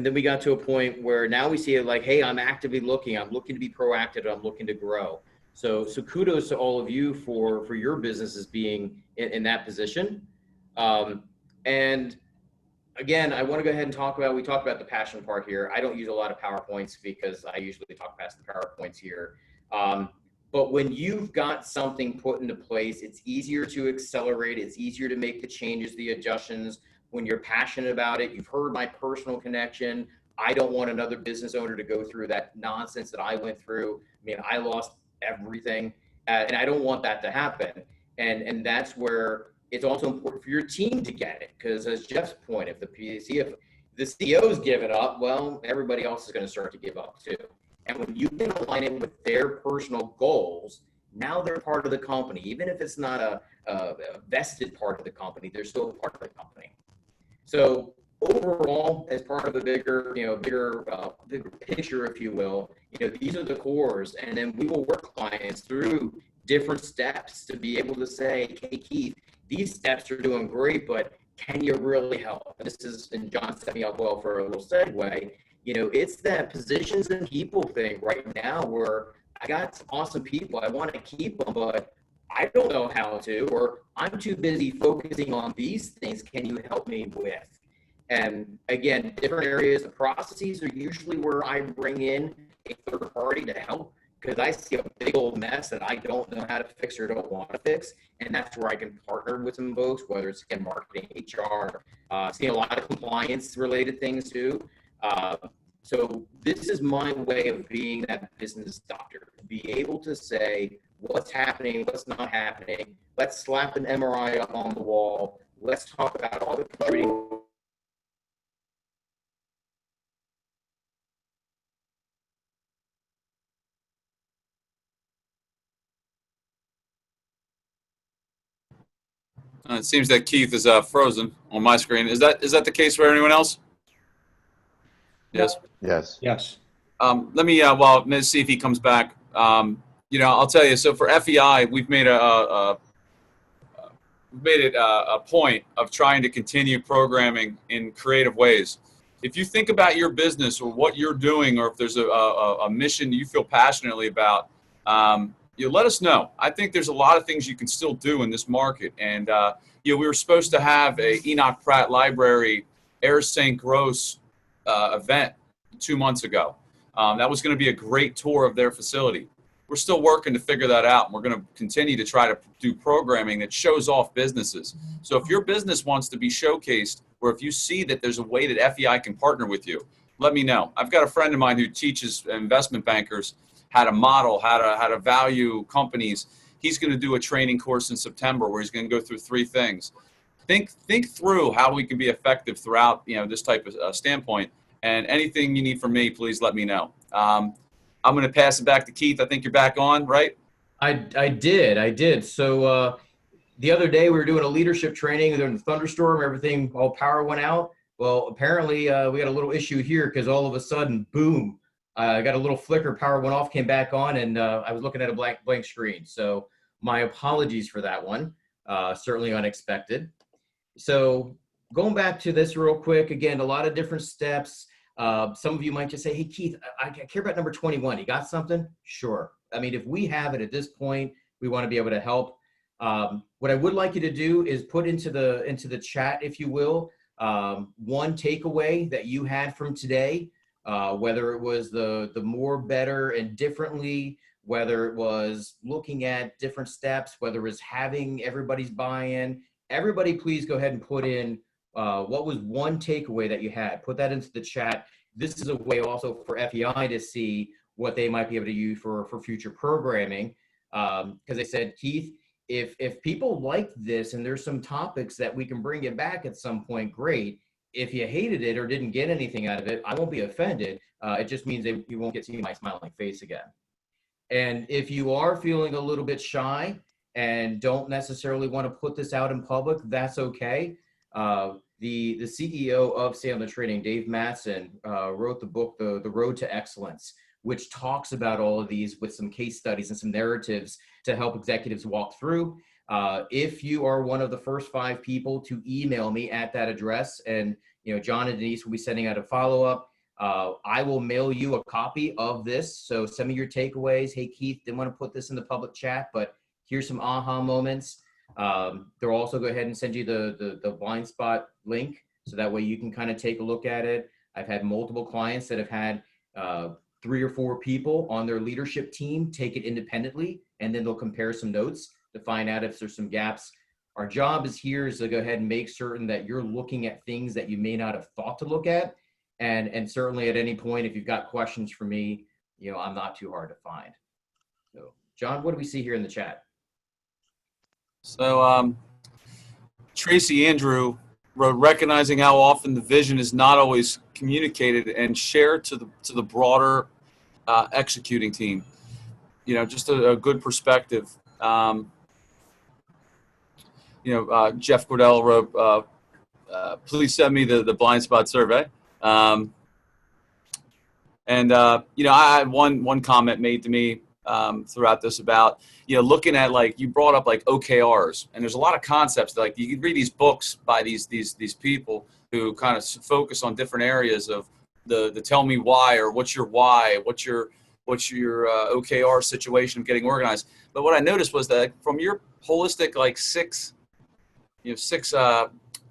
then we got to a point where now we see it like, hey, I'm actively looking. I'm looking to be proactive. I'm looking to grow. So kudos to all of you for your businesses being in that position. And again, I want to go ahead and we talked about the passion part here. I don't use a lot of PowerPoints because I usually talk past the PowerPoints here. But when you've got something put into place, it's easier to accelerate. It's easier to make the changes, the adjustments when you're passionate about it. You've heard my personal connection. I don't want another business owner to go through that nonsense that I went through. I mean, I lost everything, and I don't want that to happen. And that's where it's also important for your team to get it, because as Jeff's point, if the CEO's given up, well, everybody else is going to start to give up too. And when you can align it with their personal goals, now they're part of the company. Even if it's not a vested part of the company, they're still a part of the company. So overall, as part of a bigger picture, if you will, these are the cores, and then we will work clients through different steps to be able to say, hey, Keith, these steps are doing great, but can you really help? And John set me up well for a little segue. It's that positions and people thing right now where I got some awesome people. I want to keep them, but I don't know how to, or I'm too busy focusing on these things. Can you help me with? And again, different areas of processes are usually where I bring in a third party to help, because I see a big old mess that I don't know how to fix or don't want to fix. And that's where I can partner with some folks, whether it's in marketing, HR, seeing a lot of compliance related things too. So this is my way of being that business doctor, to be able to say what's happening, what's not happening. Let's slap an MRI up on the wall. Let's talk about all the contributing. It seems that Keith is frozen on my screen. Is that the case for anyone else? Yes. Yes. Yes. Let me let's see if he comes back. I'll tell you. So for FEI, we've made it a point of trying to continue programming in creative ways. If you think about your business or what you're doing, or if there's a mission you feel passionately about, let us know. I think there's a lot of things you can still do in this market. And we were supposed to have a Enoch Pratt Library Air St. Gross event 2 months ago. That was going to be a great tour of their facility. We're still working to figure that out, and we're going to continue to try to do programming that shows off businesses. So if your business wants to be showcased, or if you see that there's a way that FEI can partner with you, let me know. I've got a friend of mine who teaches investment bankers how to model, how to value companies. He's going to do a training course in September where he's going to go through 3 things. Think through how we can be effective throughout this type of standpoint. And anything you need from me, please let me know. I'm going to pass it back to Keith. I think you're back on, right? I did. So the other day we were doing a leadership training during the thunderstorm. Everything, all power went out. Well, apparently we got a little issue here because all of a sudden, boom, I got a little flicker. Power went off, came back on, and I was looking at a blank screen. So my apologies for that one. Certainly unexpected. So going back to this real quick, again, a lot of different steps. Some of you might just say, hey, Keith, I care about number 21. You got something? Sure. I mean, if we have it at this point, we want to be able to help. What I would like you to do is put into the chat, if you will, one takeaway that you had from today, whether it was the more, better, and differently, whether it was looking at different steps, whether it was having everybody's buy-in. Everybody, please go ahead and put in what was one takeaway that you had. Put that into the chat. This is a way also for FEI to see what they might be able to use for future programming. Because they said, Keith, if people like this and there's some topics that we can bring it back at some point, great. If you hated it or didn't get anything out of it, I won't be offended. It just means that you won't get to see my smiling face again. And if you are feeling a little bit shy and don't necessarily want to put this out in public, that's okay. The CEO of Sandler Training, Dave Matson, wrote the book, The Road to Excellence, which talks about all of these with some case studies and some narratives to help executives walk through. If you are one of the first 5 people to email me at that address, and John and Denise will be sending out a follow-up, I will mail you a copy of this. So send me your takeaways. Hey, Keith, didn't want to put this in the public chat, but here's some aha moments. They'll also go ahead and send you the blind spot link, so that way you can kind of take a look at it. I've had multiple clients that have had 3 or 4 people on their leadership team take it independently, and then they'll compare some notes to find out if there's some gaps. Our job is here is to go ahead and make certain that you're looking at things that you may not have thought to look at. And certainly at any point, if you've got questions for me, I'm not too hard to find. So, John, what do we see here in the chat? So Tracy Andrew wrote, recognizing how often the vision is not always communicated and shared to the broader executing team. Just a good perspective. Jeff Cordell wrote, please send me the blind spot survey. I had one comment made to me throughout this about, looking at, like, you brought up like OKRs, and there's a lot of concepts that, like, you can read these books by these people who kind of focus on different areas of the tell me why, or what's your why, what's your OKR situation of getting organized. But what I noticed was that from your holistic, like, six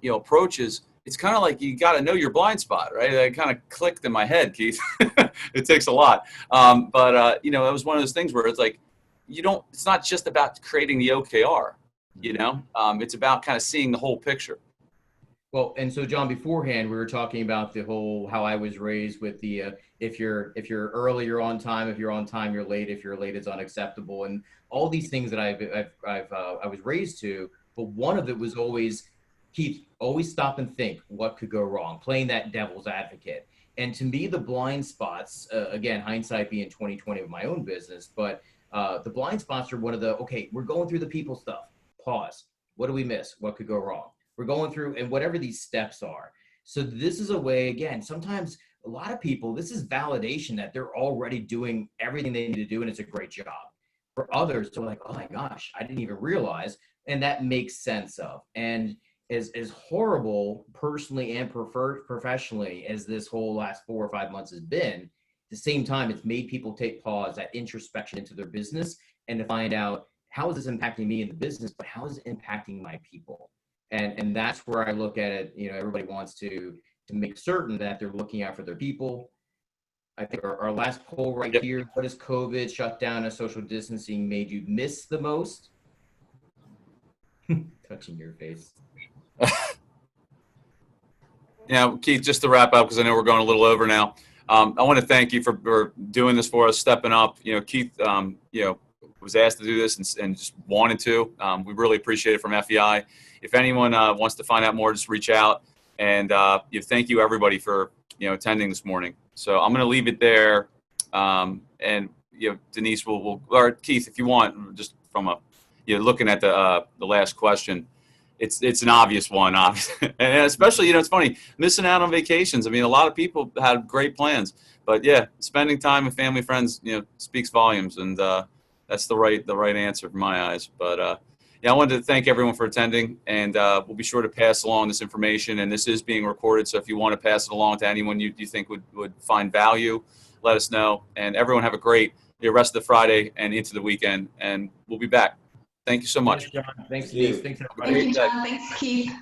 approaches, it's kind of like you got to know your blind spot, right? That kind of clicked in my head, Keith. It takes a lot. But it was one of those things where it's like, it's not just about creating the OKR, it's about kind of seeing the whole picture. Well, and so John, beforehand, we were talking about the whole, how I was raised with the, if you're early, you're on time. If you're on time, you're late. If you're late, it's unacceptable. And all these things that I was raised to, but one of it was always, Keith, always stop and think what could go wrong, playing that devil's advocate. And to me, the blind spots, again, hindsight being 2020 of my own business, but the blind spots are one of the, okay, we're going through the people stuff. Pause. What do we miss? What could go wrong? We're going through, and whatever these steps are. So this is a way, again, sometimes a lot of people, this is validation that they're already doing everything they need to do, and it's a great job. For others, they're like, oh my gosh, I didn't even realize, and that makes sense of. And as horrible personally and professionally as this whole last 4 or 5 months has been, at the same time, it's made people take pause, that introspection into their business, and to find out, how is this impacting me in the business, but how is it impacting my people? And that's where I look at it. Everybody wants to make certain that they're looking out for their people. I think our last poll right here, what has COVID, shutdown, and social distancing made you miss the most? Touching your face. Keith, just to wrap up, because I know we're going a little over now. I want to thank you for doing this for us, stepping up. Keith, was asked to do this and just wanted to. We really appreciate it from FEI. If anyone wants to find out more, just reach out. And thank you, everybody, for attending this morning. So I'm going to leave it there. And Denise will, or Keith, if you want, just from looking at the last question. It's an obvious one, obviously. And especially, it's funny, missing out on vacations. I mean, a lot of people had great plans, but spending time with family, friends, speaks volumes, and that's the right answer from my eyes. But I wanted to thank everyone for attending, and we'll be sure to pass along this information. And this is being recorded, so if you want to pass it along to anyone you think would find value, let us know. And everyone have a great rest of the Friday and into the weekend, and we'll be back. Thank you so much. Thanks, John. Thanks, Denise. Thanks, everybody. Thank you, John. Thanks, Keith.